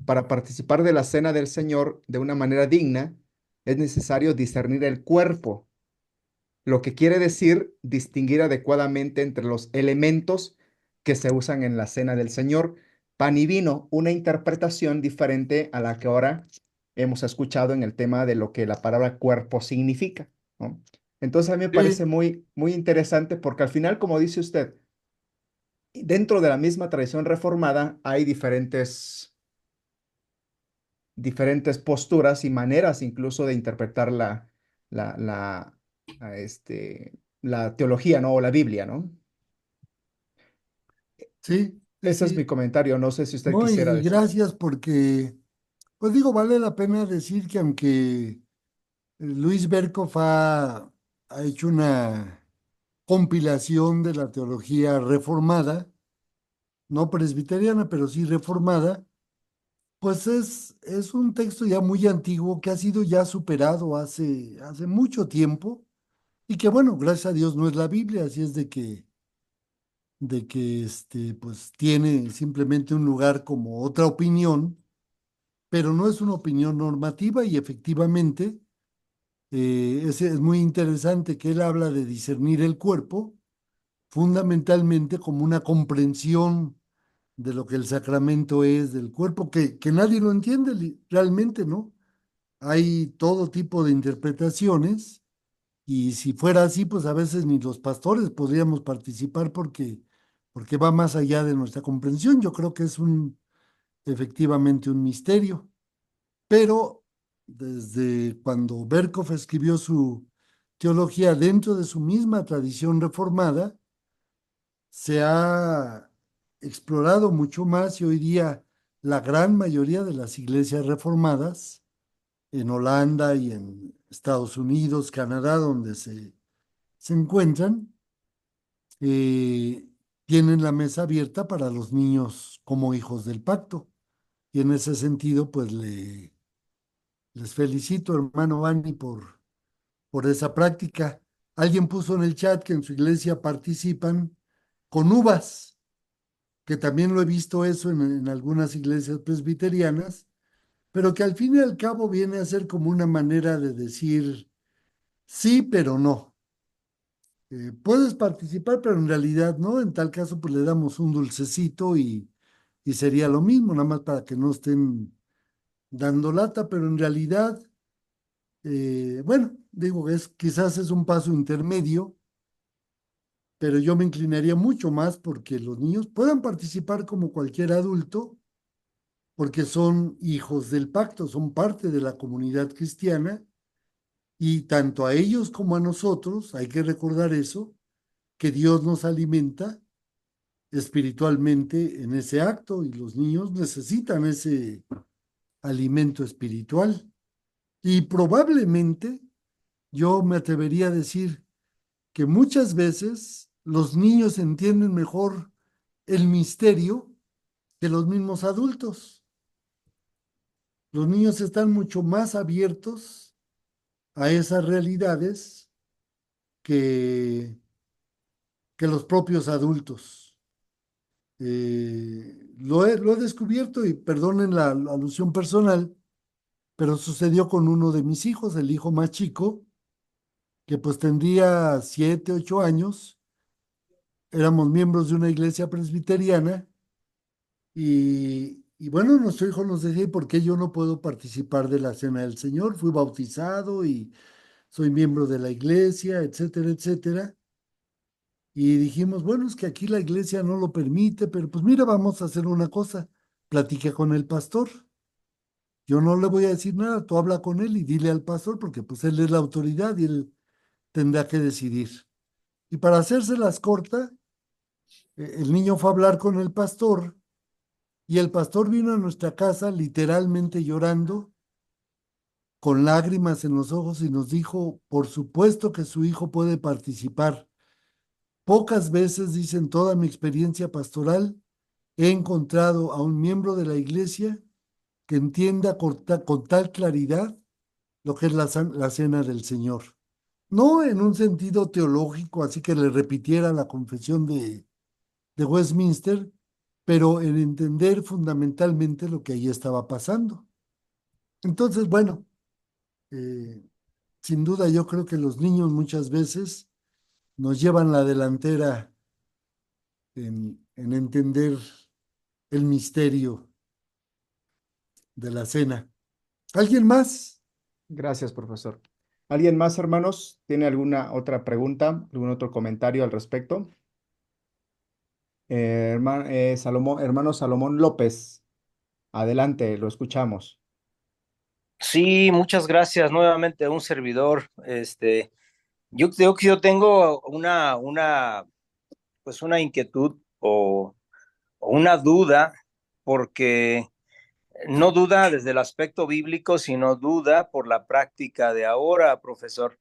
para participar de la cena del Señor de una manera digna, es necesario discernir el cuerpo, lo que quiere decir distinguir adecuadamente entre los elementos que se usan en la cena del Señor, pan y vino, una interpretación diferente a la que ahora hemos escuchado en el tema de lo que la palabra cuerpo significa, ¿no? Entonces a mí me parece Sí, muy, muy interesante porque al final, como dice usted, dentro de la misma tradición reformada hay diferentes posturas y maneras incluso de interpretar la, la, a la teología, ¿no? O la Biblia, ¿no? sí, sí, Ese es mi sí. comentario. No sé si usted No, quisiera y decir. gracias porque, pues digo, vale la pena decir que aunque Luis Berkhoff ha hecho una compilación de la teología reformada, no presbiteriana, pero sí reformada, pues es un texto ya muy antiguo que ha sido ya superado hace mucho tiempo y que bueno, gracias a Dios no es la Biblia, así es de que pues tiene simplemente un lugar como otra opinión, pero no es una opinión normativa y efectivamente es muy interesante que él habla de discernir el cuerpo fundamentalmente como una comprensión de lo que el sacramento es del cuerpo, que nadie lo entiende realmente, ¿no? Hay todo tipo de interpretaciones y si fuera así, pues a veces ni los pastores podríamos participar porque porque va más allá de nuestra comprensión. Yo creo que es efectivamente un misterio, pero desde cuando Berkov escribió su teología dentro de su misma tradición reformada, se ha explorado mucho más y hoy día la gran mayoría de las iglesias reformadas en Holanda y en Estados Unidos, Canadá, donde se encuentran, eh, tienen la mesa abierta para los niños como hijos del pacto. Y en ese sentido, pues les felicito, hermano Bani, por esa práctica. Alguien puso en el chat que en su iglesia participan con uvas, que también lo he visto eso en algunas iglesias presbiterianas, pero que al fin y al cabo viene a ser como una manera de decir sí, pero no. Puedes participar, pero en realidad no. En tal caso, pues le damos un dulcecito y sería lo mismo, nada más para que no estén dando lata, pero en realidad, bueno, digo, quizás es un paso intermedio, pero yo me inclinaría mucho más porque los niños puedan participar como cualquier adulto, porque son hijos del pacto, son parte de la comunidad cristiana, y tanto a ellos como a nosotros, hay que recordar eso, que Dios nos alimenta espiritualmente en ese acto y los niños necesitan ese alimento espiritual. Y probablemente yo me atrevería a decir que muchas veces los niños entienden mejor el misterio que los mismos adultos. Los niños están mucho más abiertos a esas realidades que, que los propios adultos. Lo he descubierto y perdonen la alusión personal, pero sucedió con uno de mis hijos, el hijo más chico, que pues tendría 7, 8 años. Éramos miembros de una iglesia presbiteriana y bueno, nuestro hijo nos decía, ¿por qué yo no puedo participar de la cena del Señor? Fui bautizado y soy miembro de la iglesia, etcétera, etcétera. Y dijimos, bueno, es que aquí la iglesia no lo permite, pero pues mira, vamos a hacer una cosa, platique con el pastor. Yo no le voy a decir nada, tú habla con él y dile al pastor, porque pues él es la autoridad y él tendrá que decidir. Y para hacérselas corta, el niño fue a hablar con el pastor y el pastor vino a nuestra casa literalmente llorando, con lágrimas en los ojos y nos dijo, por supuesto que su hijo puede participar. Pocas veces, dice, en toda mi experiencia pastoral, he encontrado a un miembro de la iglesia que entienda con tal claridad lo que es la cena del Señor. No en un sentido teológico, así que le repitiera la confesión de Westminster, pero en entender fundamentalmente lo que ahí estaba pasando. Entonces, bueno, eh, sin duda yo creo que los niños muchas veces nos llevan la delantera en entender el misterio de la cena. ¿Alguien más? Gracias, profesor. ¿Alguien más, hermanos? ¿Tiene alguna otra pregunta, algún otro comentario al respecto? Hermano Salomón López, adelante, lo escuchamos. Sí, muchas gracias nuevamente, un servidor. Yo creo que yo tengo pues una inquietud o una duda, porque no duda desde el aspecto bíblico, sino duda por la práctica de ahora, profesor,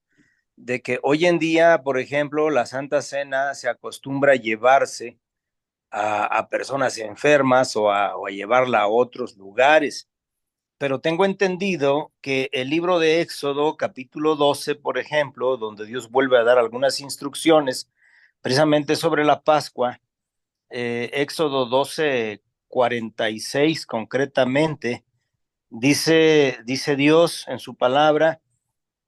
de que hoy en día, por ejemplo, la Santa Cena se acostumbra a llevarse a personas enfermas o a llevarla a otros lugares. Pero tengo entendido que el libro de Éxodo, capítulo 12, por ejemplo, donde Dios vuelve a dar algunas instrucciones precisamente sobre la Pascua, Éxodo 12:46 concretamente, dice Dios en su palabra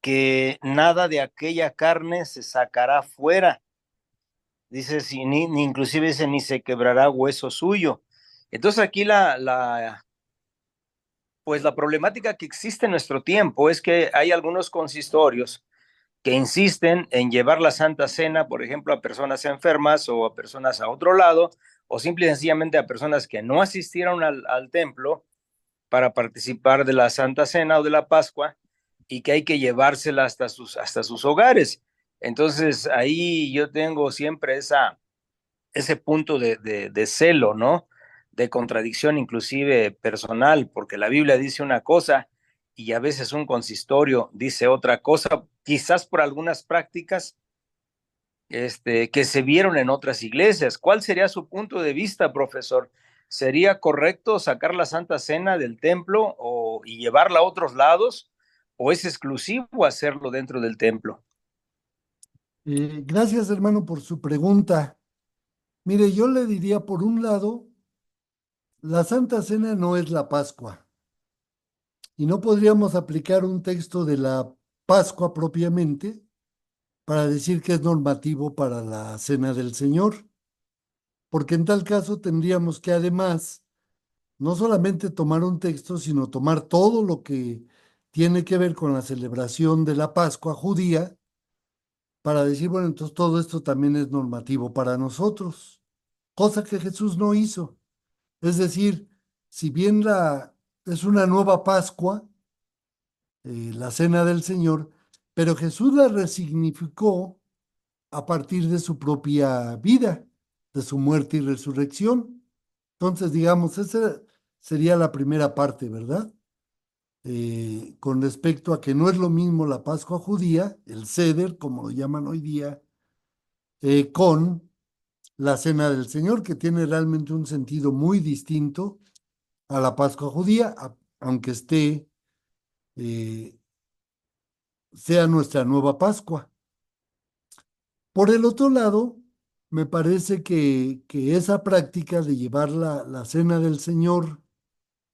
que nada de aquella carne se sacará fuera. Dice, ni inclusive dice, ni se quebrará hueso suyo. Entonces aquí pues la problemática que existe en nuestro tiempo es que hay algunos consistorios que insisten en llevar la Santa Cena, por ejemplo, a personas enfermas o a personas a otro lado, o simple y sencillamente a personas que no asistieron al templo para participar de la Santa Cena o de la Pascua, y que hay que llevársela hasta sus hogares. Entonces ahí yo tengo siempre ese punto de celo, ¿no? De contradicción inclusive personal, porque la Biblia dice una cosa y a veces un consistorio dice otra cosa, quizás por algunas prácticas que se vieron en otras iglesias. ¿Cuál sería su punto de vista, profesor? ¿Sería correcto sacar la Santa Cena del templo y llevarla a otros lados? ¿O es exclusivo hacerlo dentro del templo? Gracias, hermano, por su pregunta. Mire, yo le diría, por un lado, la Santa Cena no es la Pascua y no podríamos aplicar un texto de la Pascua propiamente para decir que es normativo para la Cena del Señor, porque en tal caso tendríamos que además no solamente tomar un texto, sino tomar todo lo que tiene que ver con la celebración de la Pascua judía para decir, bueno, entonces todo esto también es normativo para nosotros, cosa que Jesús no hizo. Es decir, si bien es una nueva Pascua, la Cena del Señor, pero Jesús la resignificó a partir de su propia vida, de su muerte y resurrección. Entonces, digamos, esa sería la primera parte, ¿verdad? Con respecto a que no es lo mismo la Pascua judía, el Seder, como lo llaman hoy día, con la Cena del Señor, que tiene realmente un sentido muy distinto a la Pascua judía, aunque eh, sea nuestra nueva Pascua. Por el otro lado, me parece que esa práctica de llevar la Cena del Señor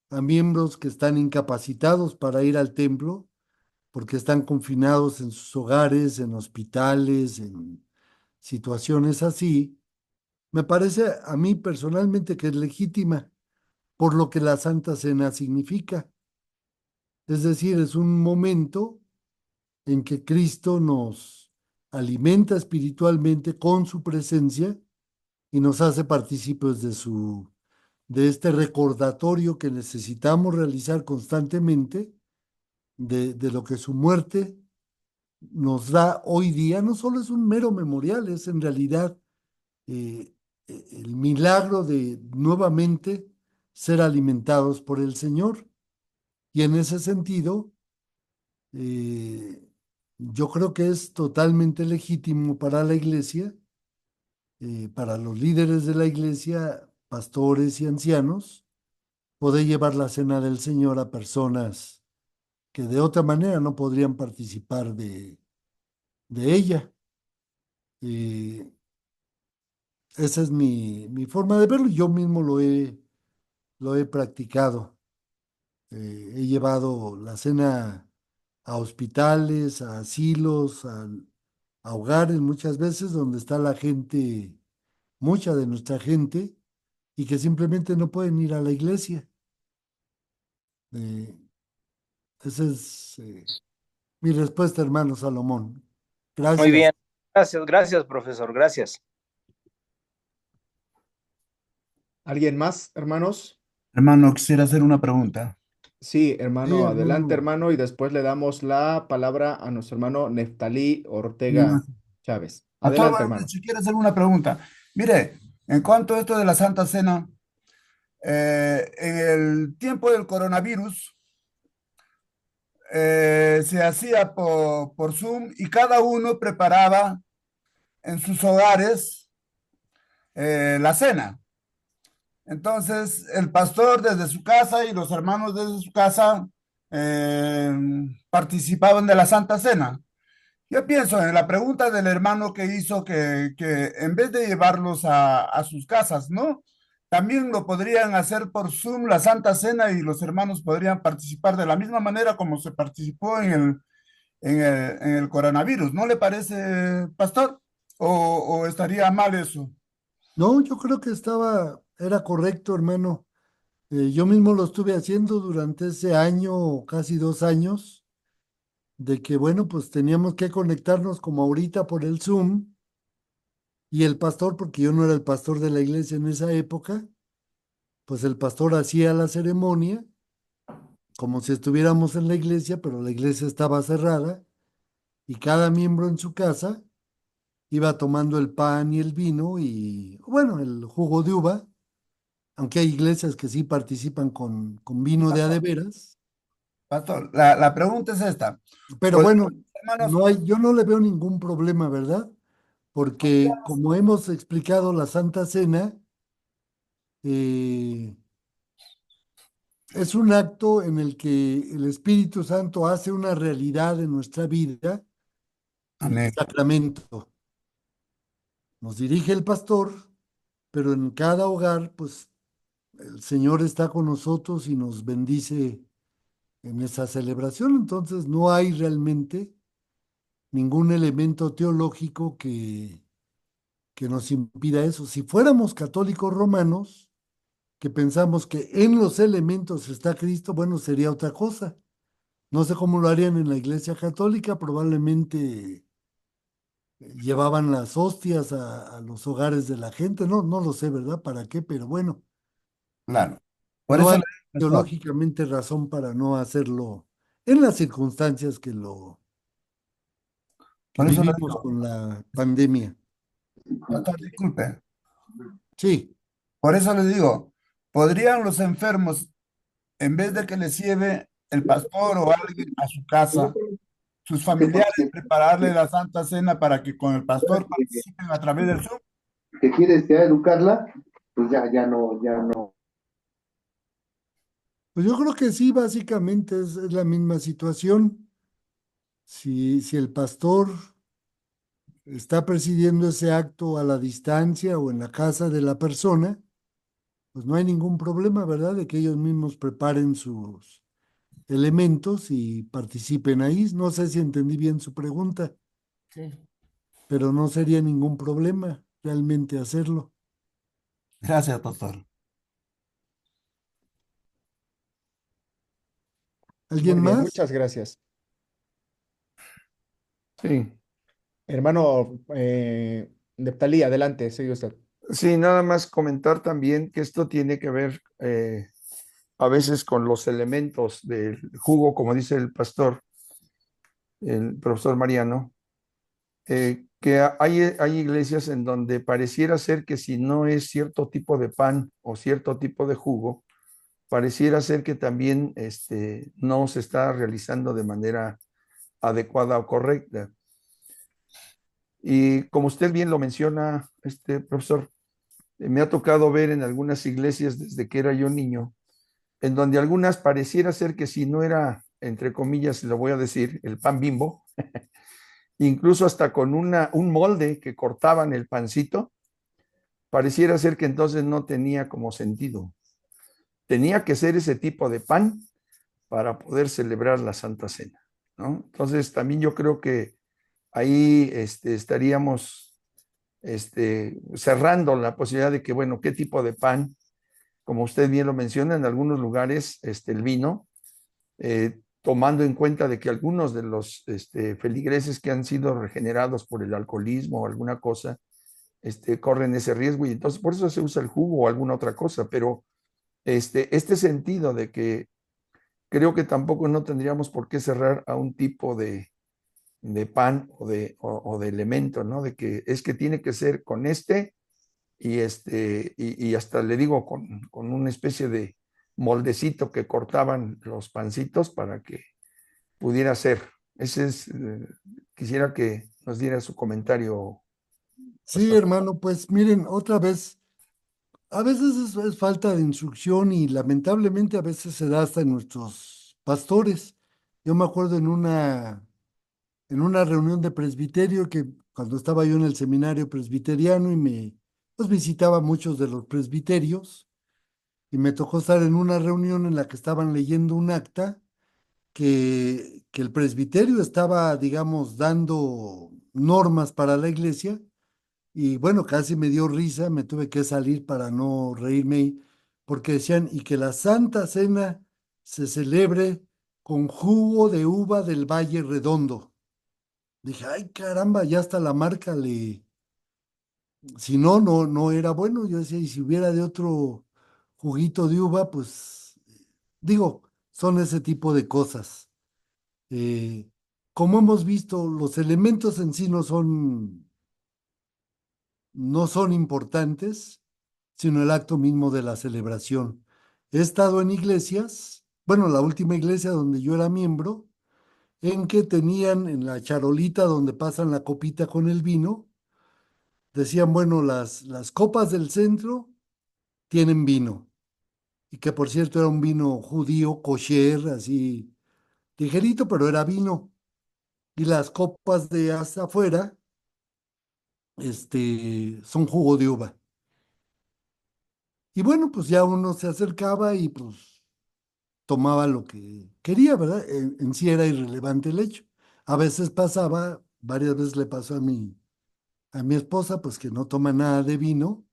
a miembros que están incapacitados para ir al templo, porque están confinados en sus hogares, en hospitales, en situaciones así, me parece a mí personalmente que es legítima por lo que la Santa Cena significa. Es decir, es un momento en que Cristo nos alimenta espiritualmente con su presencia y nos hace partícipes de este recordatorio que necesitamos realizar constantemente de lo que su muerte nos da hoy día. No solo es un mero memorial, es en realidad eh, el milagro de nuevamente ser alimentados por el Señor. Y en ese sentido, eh, yo creo que es totalmente legítimo para la iglesia, para los líderes de la iglesia, pastores y ancianos, poder llevar la cena del Señor a personas que de otra manera no podrían participar de ella. Eh, Esa es mi forma de verlo. Yo mismo lo he practicado. He llevado la cena a hospitales, a asilos, a hogares muchas veces donde está la gente, mucha de nuestra gente, y que simplemente no pueden ir a la iglesia. Eh, Esa es mi respuesta, hermano Salomón. Muy bien. Gracias. Gracias, gracias, profesor. Gracias. ¿Alguien más, hermanos? Hermano, quisiera hacer una pregunta. Sí, Sí, hermano, adelante, hermano. hermano, y después le damos la palabra a nuestro hermano Neftalí No, Ortega Chávez. a todo, Adelante, hermano. si quiero hacer una pregunta. Mire, en cuanto a esto de la Santa Cena, en el tiempo del coronavirus se hacía por Zoom y cada uno preparaba en sus hogares la cena. Entonces, el pastor desde su casa y los hermanos desde su casa eh, participaban de la Santa Cena. Yo pienso en la pregunta del hermano que hizo que en vez de llevarlos a sus casas, ¿no? También lo podrían hacer por Zoom, la Santa Cena, y los hermanos podrían participar de la misma manera como se participó en el coronavirus. ¿No le parece, pastor? O estaría mal eso? No, yo creo que era correcto, hermano. Yo mismo lo estuve haciendo durante ese año, o casi 2 años. de que, bueno, pues teníamos que conectarnos como ahorita por el Zoom y el pastor, porque yo no era el pastor de la iglesia en esa época, pues el pastor hacía la ceremonia como si estuviéramos en la iglesia, pero la iglesia estaba cerrada y cada miembro en su casa iba tomando el pan y el vino y, bueno, el jugo de uva, aunque hay iglesias que sí participan con vino de a de veras, Pastor, la pregunta es esta. pero ¿Podrían bueno, los hermanos, no hay, yo no le veo ningún problema, ¿verdad? Porque como hemos explicado la Santa Cena, eh, es un acto en el que el Espíritu Santo hace una realidad en nuestra vida, el amén, sacramento. Nos dirige el pastor, pero en cada hogar, pues el Señor está con nosotros y nos bendice en esa celebración. Entonces no hay realmente ningún elemento teológico que nos impida eso. Si fuéramos católicos romanos, que pensamos que en los elementos está Cristo, bueno, sería otra cosa. No sé cómo lo harían en la Iglesia Católica, probablemente llevaban las hostias a los hogares de la gente, no, no lo sé, ¿verdad? ¿Para qué? Pero bueno, claro. Por no eso hay le digo, pastor, teológicamente razón para no hacerlo en las circunstancias que por eso le vivimos digo, con la pandemia. pastor, disculpe, Sí, por eso le digo, ¿podrían los enfermos, en vez de que les lleve el pastor o alguien a su casa, sus familiares prepararle la Santa Cena para que con el pastor participen a través del Zoom? Que quieres ya educarla, pues ya no. pues yo creo que sí, básicamente es la misma situación. Si el pastor está presidiendo ese acto a la distancia o en la casa de la persona, pues no hay ningún problema, ¿verdad? De que ellos mismos preparen sus elementos y participen ahí. No sé si entendí bien su pregunta, pero no sería ningún problema realmente hacerlo. Gracias, pastor. ¿Alguien Muy bien, más? muchas gracias. Sí, Hermano Neftalí, adelante, sigue usted. sí, nada más comentar también que esto tiene que ver a veces con los elementos del jugo, como dice el pastor, el profesor Mariano, que hay iglesias en donde pareciera ser que si no es cierto tipo de pan o cierto tipo de jugo, pareciera ser que también no se está realizando de manera adecuada o correcta. Y como usted bien lo menciona, profesor, me ha tocado ver en algunas iglesias desde que era yo niño, en donde algunas pareciera ser que si no era, entre comillas, lo voy a decir, el pan Bimbo, incluso hasta con un molde que cortaban el pancito, pareciera ser que entonces no tenía como sentido. Tenía que ser ese tipo de pan para poder celebrar la Santa Cena, ¿no? Entonces también yo creo que ahí estaríamos cerrando la posibilidad de que, bueno, qué tipo de pan, como usted bien lo menciona, en algunos lugares el vino, tomando en cuenta de que algunos de los feligreses que han sido regenerados por el alcoholismo o alguna cosa, corren ese riesgo y entonces por eso se usa el jugo o alguna otra cosa, pero este sentido de que creo que tampoco no tendríamos por qué cerrar a un tipo de pan o de elemento, ¿no? De que es que tiene que ser con y hasta le digo con una especie de moldecito que cortaban los pancitos para que pudiera ser. Ese es, quisiera que nos diera su comentario, Sí, pastor. hermano, pues miren, otra vez, a veces es falta de instrucción y lamentablemente a veces se da hasta en nuestros pastores. Yo me acuerdo en una reunión de presbiterio que cuando estaba yo en el seminario presbiteriano y me pues visitaba muchos de los presbiterios y me tocó estar en una reunión en la que estaban leyendo un acta que el presbiterio estaba, digamos, dando normas para la iglesia y bueno, casi me dio risa, me tuve que salir para no reírme porque decían y que la Santa Cena se celebre con jugo de uva del Valle Redondo. Dije, ay caramba, ya hasta la marca le, si no, no era bueno. Yo decía, y si hubiera de otro juguito de uva, pues digo, son ese tipo de cosas. Eh, como hemos visto, los elementos en sí no son importantes, sino el acto mismo de la celebración. He estado en iglesias, bueno, la última iglesia donde yo era miembro, en que tenían en la charolita donde pasan la copita con el vino, decían, bueno, las copas del centro tienen vino, y que por cierto era un vino judío, kosher, así ligerito, pero era vino. Y las copas de hasta afuera, son jugo de uva. Y bueno, pues ya uno se acercaba y pues tomaba lo que quería, ¿verdad? En sí era irrelevante el hecho. A veces pasaba, varias veces le pasó a mi esposa, pues que no toma nada de vino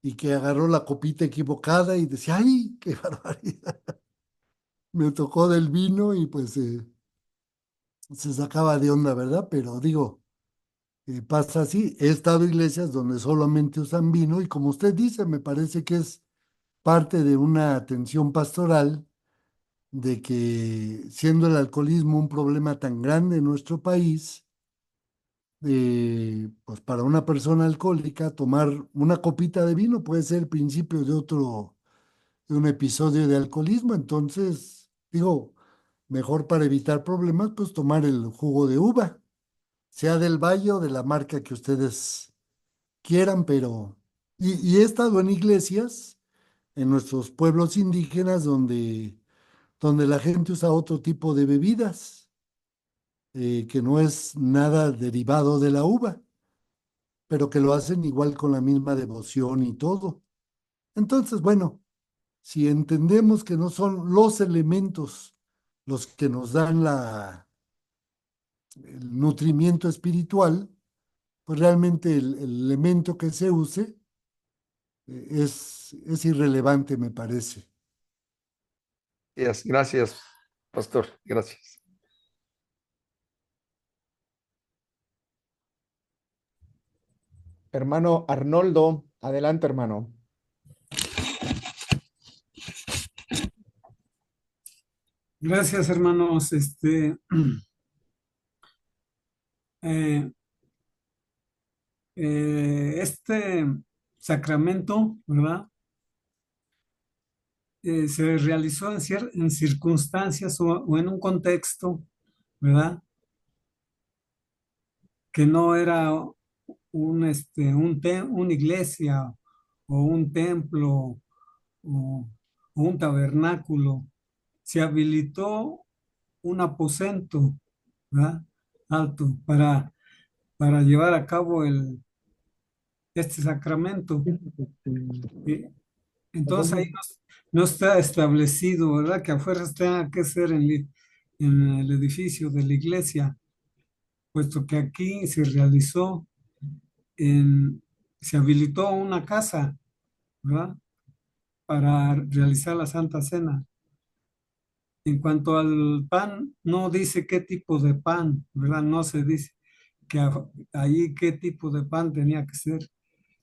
y que agarró la copita equivocada y decía, ¡ay, qué barbaridad! Me tocó del vino y pues se sacaba de onda, ¿verdad? Pero digo, pasa así. He estado en iglesias donde solamente usan vino y como usted dice, me parece que es parte de una atención pastoral de que siendo el alcoholismo un problema tan grande en nuestro país, pues para una persona alcohólica tomar una copita de vino puede ser el principio de un episodio de alcoholismo. Entonces, digo, mejor para evitar problemas, pues tomar el jugo de uva, sea del valle o de la marca que ustedes quieran, pero... Y he estado en iglesias, en nuestros pueblos indígenas, donde la gente usa otro tipo de bebidas, que no es nada derivado de la uva, pero que lo hacen igual con la misma devoción y todo. Entonces, bueno, si entendemos que no son los elementos los que nos dan el nutrimiento espiritual, pues realmente el elemento que se use es irrelevante, me parece. Gracias, pastor. Gracias. Hermano Arnoldo, adelante, hermano. Gracias, hermanos. Eh, este sacramento, ¿verdad? Se realizó en circunstancias o en un contexto, ¿verdad? Que no era una iglesia o un templo o un tabernáculo. Se habilitó un aposento, ¿verdad? Alto para llevar a cabo este sacramento. Y entonces ahí no está establecido, ¿verdad? Que a fuerzas tenga que ser en el edificio de la iglesia, puesto que aquí se realizó, se habilitó una casa, ¿verdad? Para realizar la Santa Cena. En cuanto al pan, no dice qué tipo de pan, ¿verdad? No se dice que ahí qué tipo de pan tenía que ser.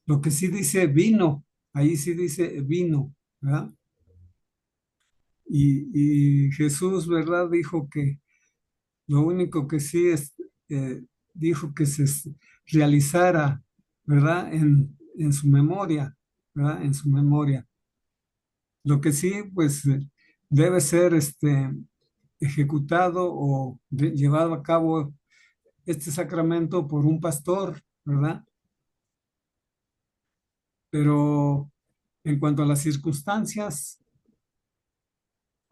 Lo que sí dice vino, ahí sí dice vino, ¿verdad? Y Jesús, ¿verdad? Dijo que lo único que sí dijo que realizara, ¿verdad? En su memoria, ¿verdad? En su memoria. Lo que sí, pues, debe ser ejecutado o llevado a cabo este sacramento por un pastor, ¿verdad? Pero en cuanto a las circunstancias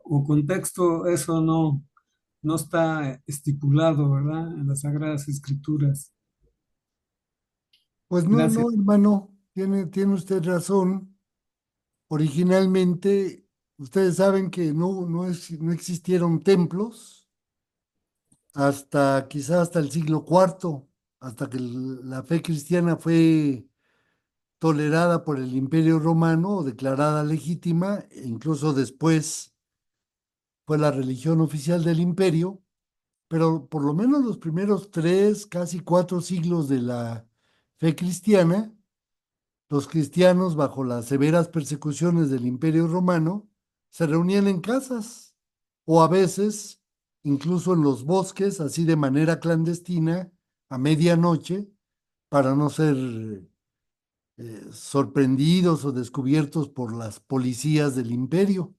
o contexto, eso no está estipulado, ¿verdad? En las Sagradas Escrituras. Pues Gracias. no, hermano, tiene usted razón. Originalmente, ustedes saben que no existieron templos hasta quizás hasta el siglo IV, hasta que la fe cristiana fue tolerada por el Imperio Romano o declarada legítima, e incluso después fue la religión oficial del imperio, pero por lo menos los primeros 3, casi 4 siglos de la fe cristiana, los cristianos, bajo las severas persecuciones del Imperio Romano, se reunían en casas o a veces incluso en los bosques, así de manera clandestina, a medianoche, para no ser sorprendidos o descubiertos por las policías del imperio.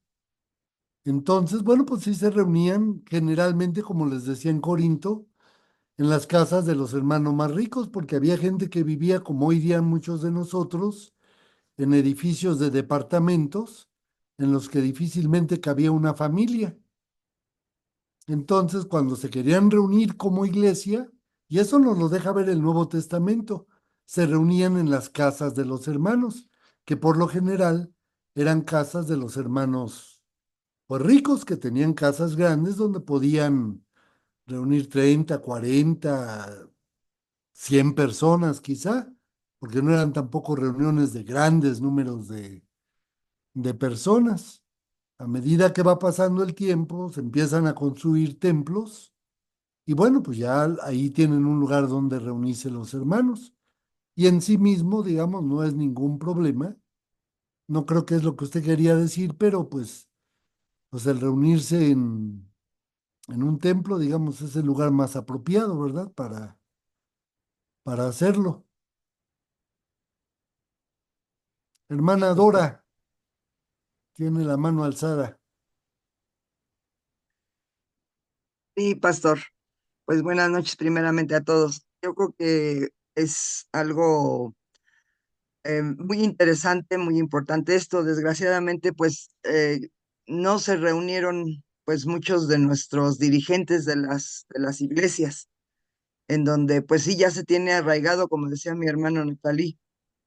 Entonces, bueno, pues sí se reunían generalmente, como les decía en Corinto, en las casas de los hermanos más ricos, porque había gente que vivía, como hoy día muchos de nosotros, en edificios de departamentos en los que difícilmente cabía una familia. Entonces, cuando se querían reunir como iglesia, y eso nos lo deja ver el Nuevo Testamento, se reunían en las casas de los hermanos, que por lo general eran casas de los hermanos pues ricos, que tenían casas grandes donde podían reunir 30, 40, 100 personas quizá, porque no eran tampoco reuniones de grandes números de personas. A medida que va pasando el tiempo, se empiezan a construir templos y bueno, pues ya ahí tienen un lugar donde reunirse los hermanos. Y en sí mismo, digamos, no es ningún problema. No creo que es lo que usted quería decir, pero pues el reunirse en un templo, digamos, es el lugar más apropiado, ¿verdad? Para hacerlo. Hermana Dora, tiene la mano alzada. Sí, pastor. Pues buenas noches primeramente a todos. Yo creo que es algo muy interesante, muy importante esto. Desgraciadamente, pues no se reunieron pues muchos de nuestros dirigentes de las iglesias, en donde pues sí ya se tiene arraigado, como decía mi hermano Natalí,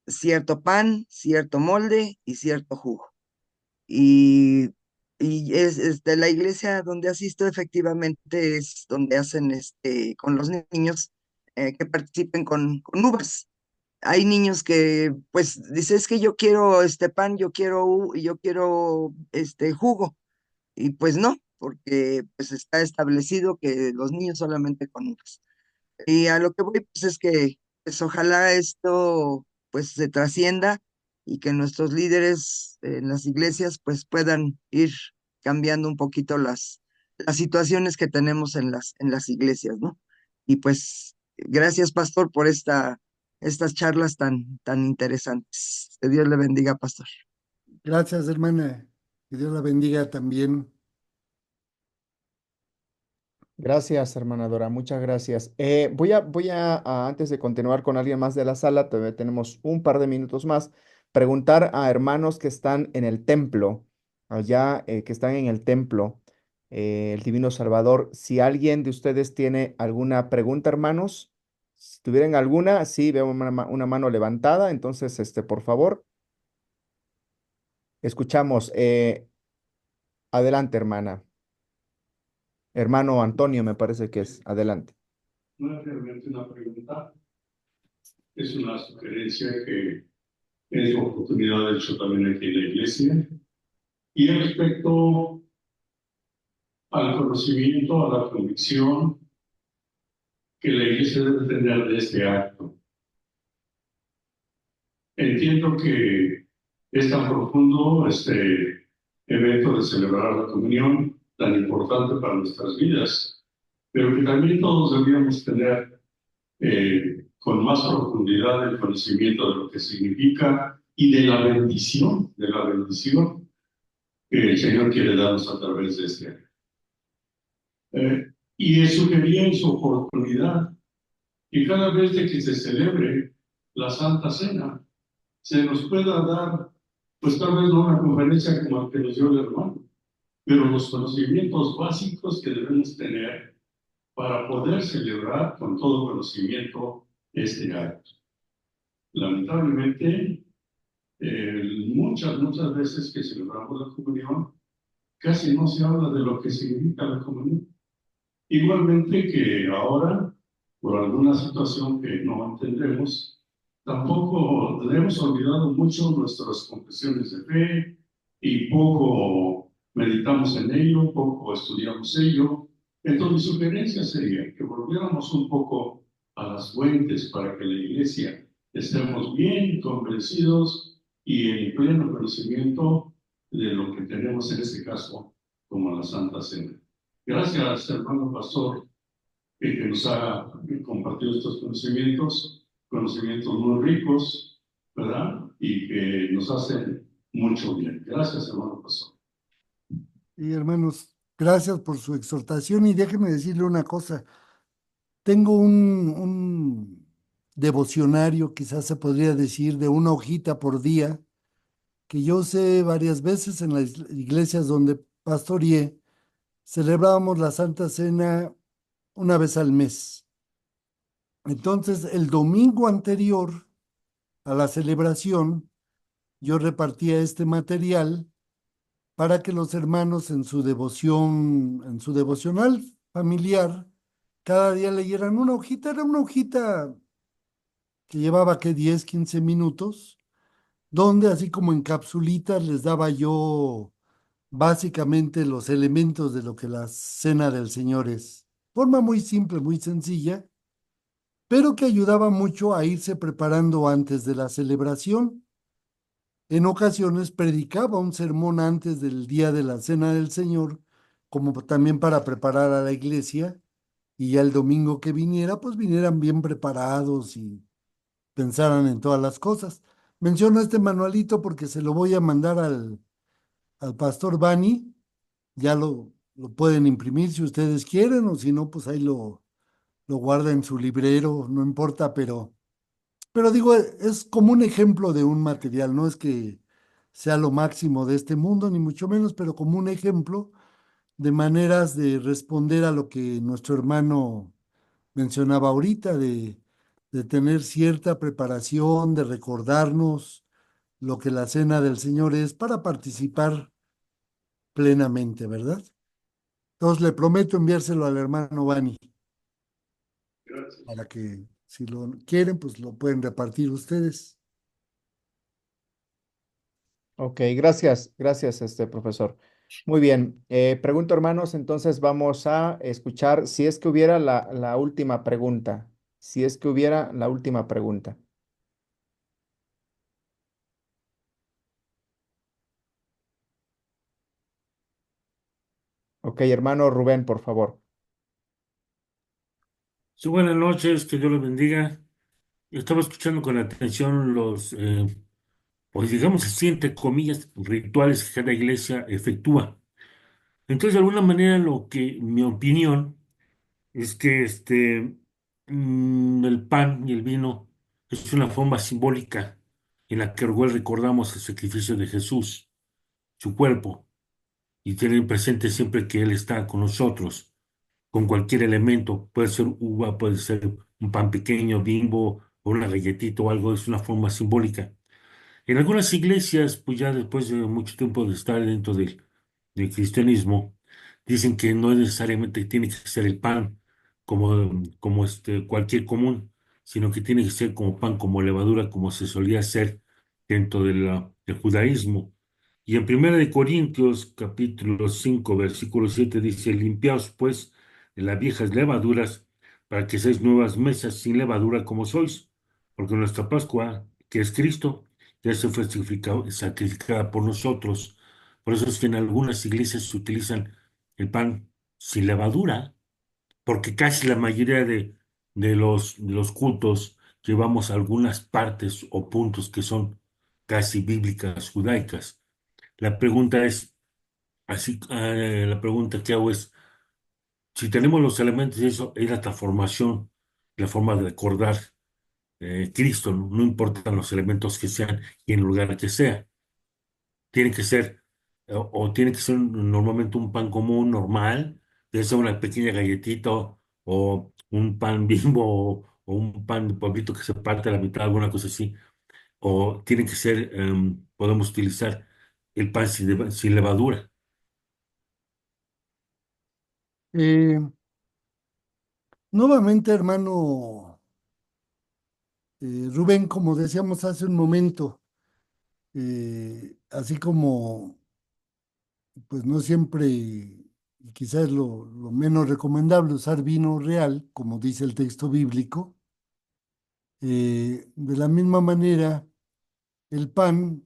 cierto pan, cierto molde y cierto jugo. Y, y la iglesia donde asisto efectivamente es donde hacen con los niños que participen con uvas. Hay niños que pues dicen es que yo quiero este pan, yo quiero este jugo. Y pues no, porque pues está establecido que los niños solamente con uvas. Y a lo que voy, pues es que pues, ojalá esto pues se trascienda y que nuestros líderes en las iglesias pues puedan ir cambiando un poquito las situaciones que tenemos en las iglesias, ¿no? Y pues gracias, pastor, por estas charlas tan interesantes. Que Dios le bendiga, pastor. Gracias, hermana. Que Dios la bendiga también. Gracias, hermana Dora, muchas gracias. Antes de continuar con alguien más de la sala, todavía tenemos un par de minutos más, preguntar a hermanos que están en el templo, allá, que están en el templo, el Divino Salvador, si alguien de ustedes tiene alguna pregunta, hermanos, si tuvieran alguna, sí, veo una mano levantada, entonces, por favor, escuchamos. Adelante, hermana. Hermano Antonio, me parece que es. Adelante. No es realmente una pregunta, es una sugerencia que en su oportunidad he hecho también aquí en la iglesia. Y respecto al conocimiento, a la convicción que la iglesia debe tener de este acto. Entiendo que es tan profundo este evento de celebrar la comunión, tan importante para nuestras vidas, pero que también todos deberíamos tener con más profundidad el conocimiento de lo que significa y de la bendición que el Señor quiere darnos a través de este año. Y sugería en su oportunidad que cada vez de que se celebre la Santa Cena, se nos pueda dar, pues tal vez no una conferencia como la que nos dio el hermano, pero los conocimientos básicos que debemos tener para poder celebrar con todo conocimiento este acto. Lamentablemente, muchas veces que celebramos la comunión, casi no se habla de lo que significa la comunión. Igualmente que ahora, por alguna situación que no entendemos, tampoco hemos olvidado mucho nuestras confesiones de fe y poco meditamos en ello, un poco estudiamos ello. Entonces, mi sugerencia sería que volviéramos un poco a las fuentes para que la iglesia estemos bien convencidos y en pleno conocimiento de lo que tenemos en este caso como la Santa Cena. Gracias, hermano pastor, que nos ha compartido estos conocimientos muy ricos, ¿verdad? Y que nos hacen mucho bien. Gracias, hermano pastor. Y hermanos, gracias por su exhortación y déjeme decirle una cosa. Tengo un devocionario, quizás se podría decir, de una hojita por día, que yo sé varias veces en las iglesias donde pastoreé, celebrábamos la Santa Cena una vez al mes. Entonces, el domingo anterior a la celebración, yo repartía este material para que los hermanos en su devoción, en su devocional familiar, cada día leyeran una hojita. Era una hojita que llevaba que 10, 15 minutos, donde así como en capsulitas les daba yo básicamente los elementos de lo que la cena del Señor es. Forma muy simple, muy sencilla, pero que ayudaba mucho a irse preparando antes de la celebración. En ocasiones predicaba un sermón antes del día de la cena del Señor, como también para preparar a la iglesia, y ya el domingo que viniera, pues vinieran bien preparados y pensaran en todas las cosas. Menciono este manualito porque se lo voy a mandar al pastor Bani. Ya lo pueden imprimir si ustedes quieren, o si no, pues ahí lo guarda en su librero, no importa, pero digo, es como un ejemplo de un material, no es que sea lo máximo de este mundo, ni mucho menos, pero como un ejemplo de maneras de responder a lo que nuestro hermano mencionaba ahorita, de tener cierta preparación, de recordarnos lo que la cena del Señor es para participar plenamente, ¿verdad? Entonces le prometo enviárselo al hermano Bani Gracias. para que si lo quieren, pues lo pueden repartir ustedes. Ok, gracias, gracias, profesor. Muy bien. Pregunto, hermanos, entonces vamos a escuchar si es que hubiera la última pregunta. Si es que hubiera la última pregunta. Ok, hermano Rubén, por favor. Sí, buenas noches, que Dios los bendiga. Yo estaba escuchando con atención los, pues digamos así, entre comillas, rituales que cada iglesia efectúa. Entonces, de alguna manera, mi opinión es que el pan y el vino es una forma simbólica en la que recordamos el sacrificio de Jesús, su cuerpo, y tener presente siempre que Él está con nosotros, con cualquier elemento. Puede ser uva, puede ser un pan pequeño, Bimbo, o una galletita o algo, es una forma simbólica. En algunas iglesias, pues ya después de mucho tiempo de estar dentro del cristianismo, dicen que no necesariamente tiene que ser el pan como cualquier común, sino que tiene que ser como pan, como levadura, como se solía hacer dentro del judaísmo. Y en 1 Corintios, capítulo 5 versículo 7 dice: limpiaos pues de las viejas levaduras, para que seáis nuevas mesas sin levadura como sois, porque nuestra Pascua, que es Cristo, ya se fue sacrificada por nosotros. Por eso es que en algunas iglesias se utilizan el pan sin levadura, porque casi la mayoría de los cultos llevamos algunas partes o puntos que son casi bíblicas, judaicas. La pregunta es, la pregunta que hago es, si tenemos los elementos de eso, es la transformación, la forma de recordar Cristo, no, no importan los elementos que sean y en el lugar que sea. Tiene que ser, o tiene que ser normalmente un pan común, normal, debe ser una pequeña galletita o un pan Bimbo o un pan de pueblito que se parte a la mitad, alguna cosa así. O tiene que ser, podemos utilizar el pan sin levadura. Eh, Nuevamente, hermano Rubén, como decíamos hace un momento, así como pues no siempre, y quizás lo menos recomendable, usar vino real, como dice el texto bíblico. De la misma manera, el pan,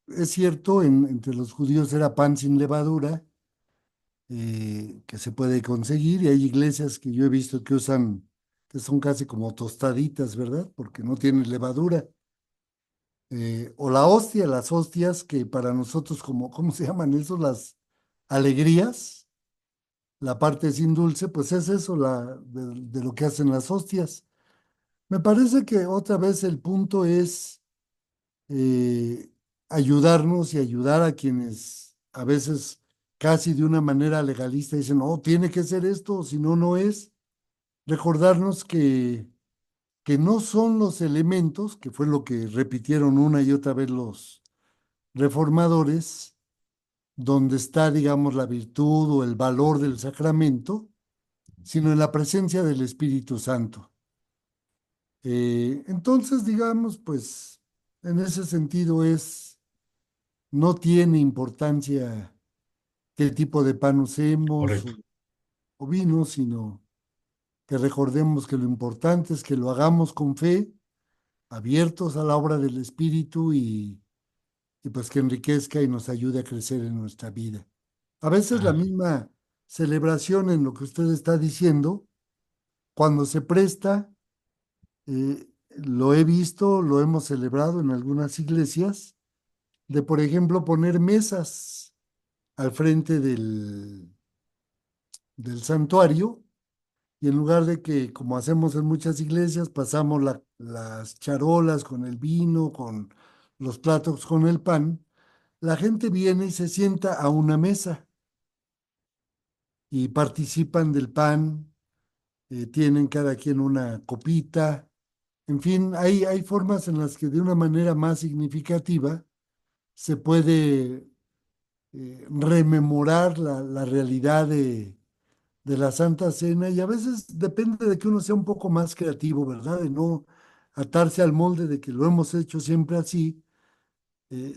es cierto, entre los judíos era pan sin levadura, que se puede conseguir, y hay iglesias que yo he visto que usan, que son casi como tostaditas, ¿verdad? Porque no tienen levadura. O la hostia, las hostias, que para nosotros, como, ¿cómo se llaman eso? Las alegrías, la parte sin dulce, pues es eso, de lo que hacen las hostias. Me parece que otra vez el punto es eh, ayudarnos y ayudar a quienes a veces casi de una manera legalista dicen, no, tiene que ser esto, o si no, no es. Recordarnos que no son los elementos, que fue lo que repitieron una y otra vez los reformadores, donde está, digamos, la virtud o el valor del sacramento, sino en la presencia del Espíritu Santo. Entonces, digamos, pues, en ese sentido no tiene importancia qué tipo de pan usemos Correcto. o vino, sino que recordemos que lo importante es que lo hagamos con fe, abiertos a la obra del Espíritu y pues que enriquezca y nos ayude a crecer en nuestra vida. A veces la Ah, misma celebración en lo que usted está diciendo, cuando se presta, lo he visto, lo hemos celebrado en algunas iglesias, de por ejemplo poner mesas al frente del santuario y en lugar de que, como hacemos en muchas iglesias, pasamos las charolas con el vino, con los platos con el pan, la gente viene y se sienta a una mesa y participan del pan, tienen cada quien una copita, en fin, hay formas en las que de una manera más significativa se puede rememorar la realidad de la Santa Cena y a veces depende de que uno sea un poco más creativo, ¿verdad? De no atarse al molde de que lo hemos hecho siempre así,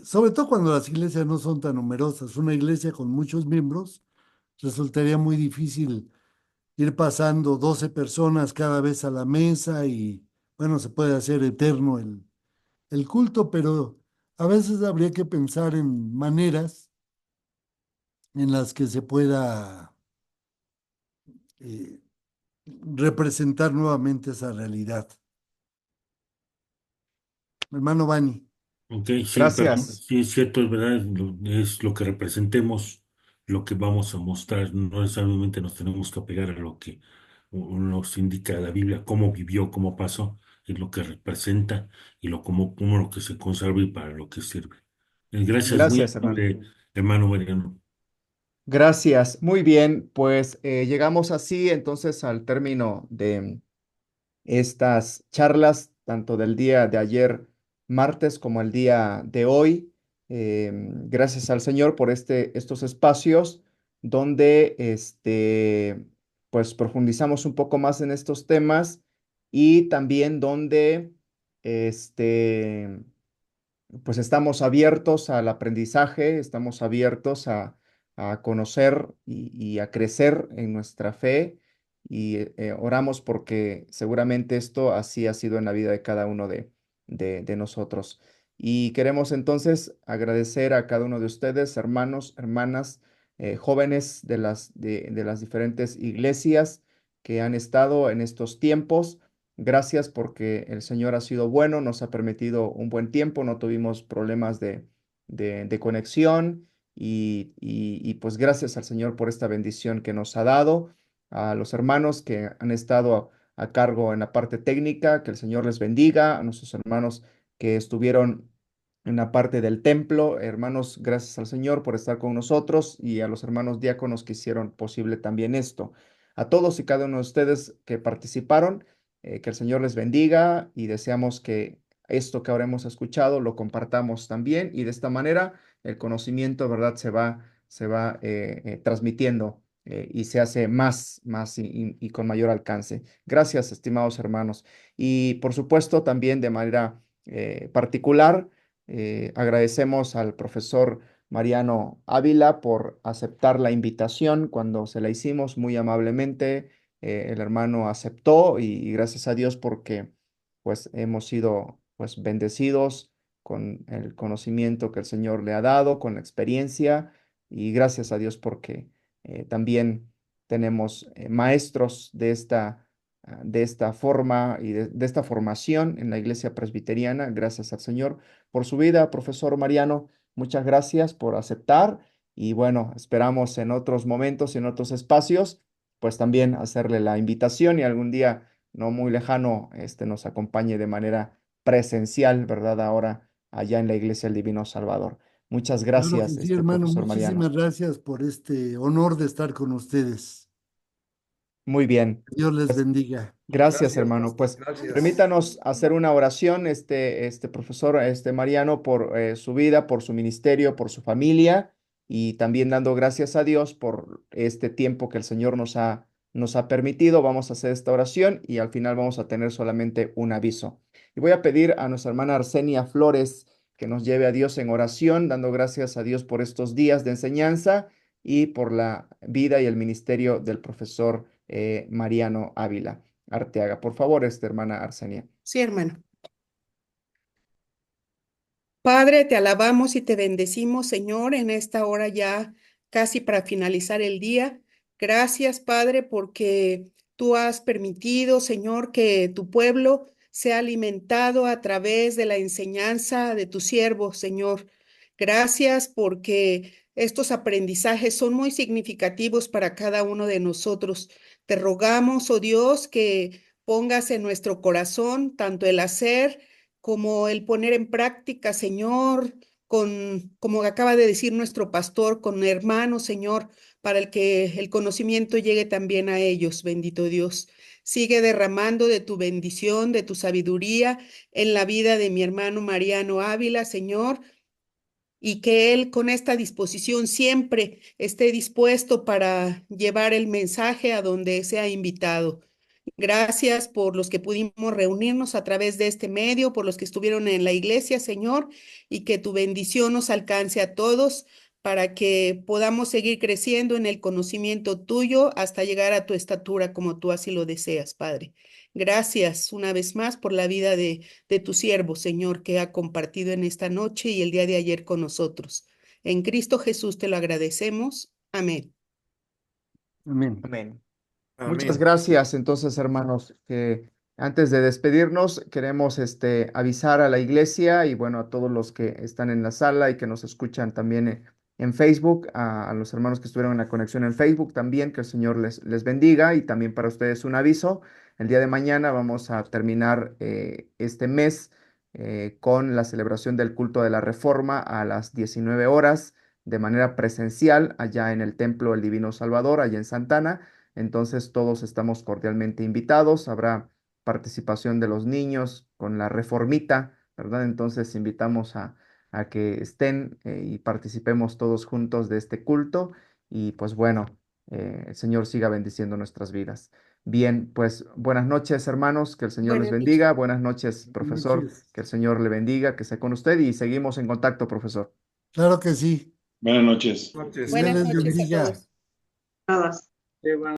sobre todo cuando las iglesias no son tan numerosas. Una iglesia con muchos miembros resultaría muy difícil ir pasando 12 personas cada vez a la mesa y bueno, se puede hacer eterno el culto, pero a veces habría que pensar en maneras en las que se pueda eh, representar nuevamente esa realidad. Hermano Bani. ok, sí, pero Gracias. sí es cierto, es verdad, es lo que representemos, lo que vamos a mostrar. No necesariamente nos tenemos que apegar a lo que nos indica la Biblia, cómo vivió, cómo pasó, es lo que representa y como lo que se conserva y para lo que sirve. Gracias, muy Gracias, hermano. amable, hermano Mariano. Gracias. Muy bien, pues llegamos así entonces al término de estas charlas, tanto del día de ayer martes como el día de hoy. Gracias al Señor por estos espacios donde pues profundizamos un poco más en estos temas y también donde este, pues estamos abiertos al aprendizaje, estamos abiertos a conocer y a crecer en nuestra fe y oramos porque seguramente esto así ha sido en la vida de cada uno de nosotros. Y queremos entonces agradecer a cada uno de ustedes, hermanos, hermanas, jóvenes de las diferentes iglesias que han estado en estos tiempos. Gracias porque el Señor ha sido bueno, nos ha permitido un buen tiempo, no tuvimos problemas de conexión y pues gracias al Señor por esta bendición que nos ha dado, a los hermanos que han estado a cargo en la parte técnica, que el Señor les bendiga, a nuestros hermanos que estuvieron en la parte del templo, hermanos, gracias al Señor por estar con nosotros y a los hermanos diáconos que hicieron posible también esto. A todos y cada uno de ustedes que participaron, que el Señor les bendiga y deseamos que esto que ahora hemos escuchado lo compartamos también y de esta manera el conocimiento, ¿verdad? Se va transmitiendo y se hace más y con mayor alcance. Gracias, estimados hermanos. Y por supuesto, también de manera particular, agradecemos al profesor Mariano Ávila por aceptar la invitación cuando se la hicimos muy amablemente. El hermano aceptó y gracias a Dios porque pues hemos sido pues bendecidos con el conocimiento que el Señor le ha dado, con la experiencia y gracias a Dios porque también tenemos maestros de esta forma y de esta formación en la iglesia presbiteriana. Gracias al Señor por su vida, profesor Mariano. Muchas gracias por aceptar y bueno, esperamos en otros momentos, en otros espacios, pues también hacerle la invitación y algún día no muy lejano, nos acompañe de manera presencial, ¿verdad? Ahora allá en la Iglesia del Divino Salvador. Muchas Claro que gracias, sí, hermano. profesor Mariano. Muchísimas gracias por este honor de estar con ustedes. Muy bien. Dios les bendiga. Gracias, hermano. Pues Gracias. permítanos hacer una oración, profesor, Mariano, por su vida, por su ministerio, por su familia y también dando gracias a Dios por este tiempo que el Señor nos ha permitido. Vamos a hacer esta oración y al final vamos a tener solamente un aviso. Y voy a pedir a nuestra hermana Arsenia Flores que nos lleve a Dios en oración, dando gracias a Dios por estos días de enseñanza y por la vida y el ministerio del profesor Mariano Ávila Arteaga. Por favor, hermana Arsenia. Sí, hermano. Padre, te alabamos y te bendecimos, Señor, en esta hora ya casi para finalizar el día. Gracias, Padre, porque tú has permitido, Señor, que tu pueblo sea alimentado a través de la enseñanza de tu siervo, Señor. Gracias porque estos aprendizajes son muy significativos para cada uno de nosotros. Te rogamos, oh Dios, que pongas en nuestro corazón tanto el hacer como el poner en práctica, Señor, como acaba de decir nuestro pastor, con hermanos, Señor, para el que el conocimiento llegue también a ellos, bendito Dios. Sigue derramando de tu bendición, de tu sabiduría en la vida de mi hermano Mariano Ávila, Señor, y que él con esta disposición siempre esté dispuesto para llevar el mensaje a donde sea invitado. Gracias por los que pudimos reunirnos a través de este medio, por los que estuvieron en la iglesia, Señor, y que tu bendición nos alcance a todos para que podamos seguir creciendo en el conocimiento tuyo hasta llegar a tu estatura como tú así lo deseas, Padre. Gracias una vez más por la vida de tu siervo, Señor, que ha compartido en esta noche y el día de ayer con nosotros. En Cristo Jesús te lo agradecemos. Amén. Amén. Amén. Amén. Muchas gracias. Entonces, hermanos, que antes de despedirnos, queremos avisar a la iglesia y bueno, a todos los que están en la sala y que nos escuchan también en Facebook, a los hermanos que estuvieron en la conexión en Facebook también, que el Señor les bendiga y también para ustedes un aviso. El día de mañana vamos a terminar este mes con la celebración del culto de la Reforma a las 19 horas de manera presencial allá en el Templo del Divino Salvador, allá en Santana. Entonces todos estamos cordialmente invitados. Habrá participación de los niños con la reformita, ¿verdad? Entonces invitamos a que estén y participemos todos juntos de este culto y pues bueno, el Señor siga bendiciendo nuestras vidas. Bien, pues buenas noches, hermanos, que el Señor les Buenas noches. bendiga. Buenas noches, Buenas profesor, noches. que el Señor le bendiga, que esté con usted y seguimos en contacto, profesor. Claro que sí. Buenas noches. Noches. Dios Buenas les noches a bendiga. todos.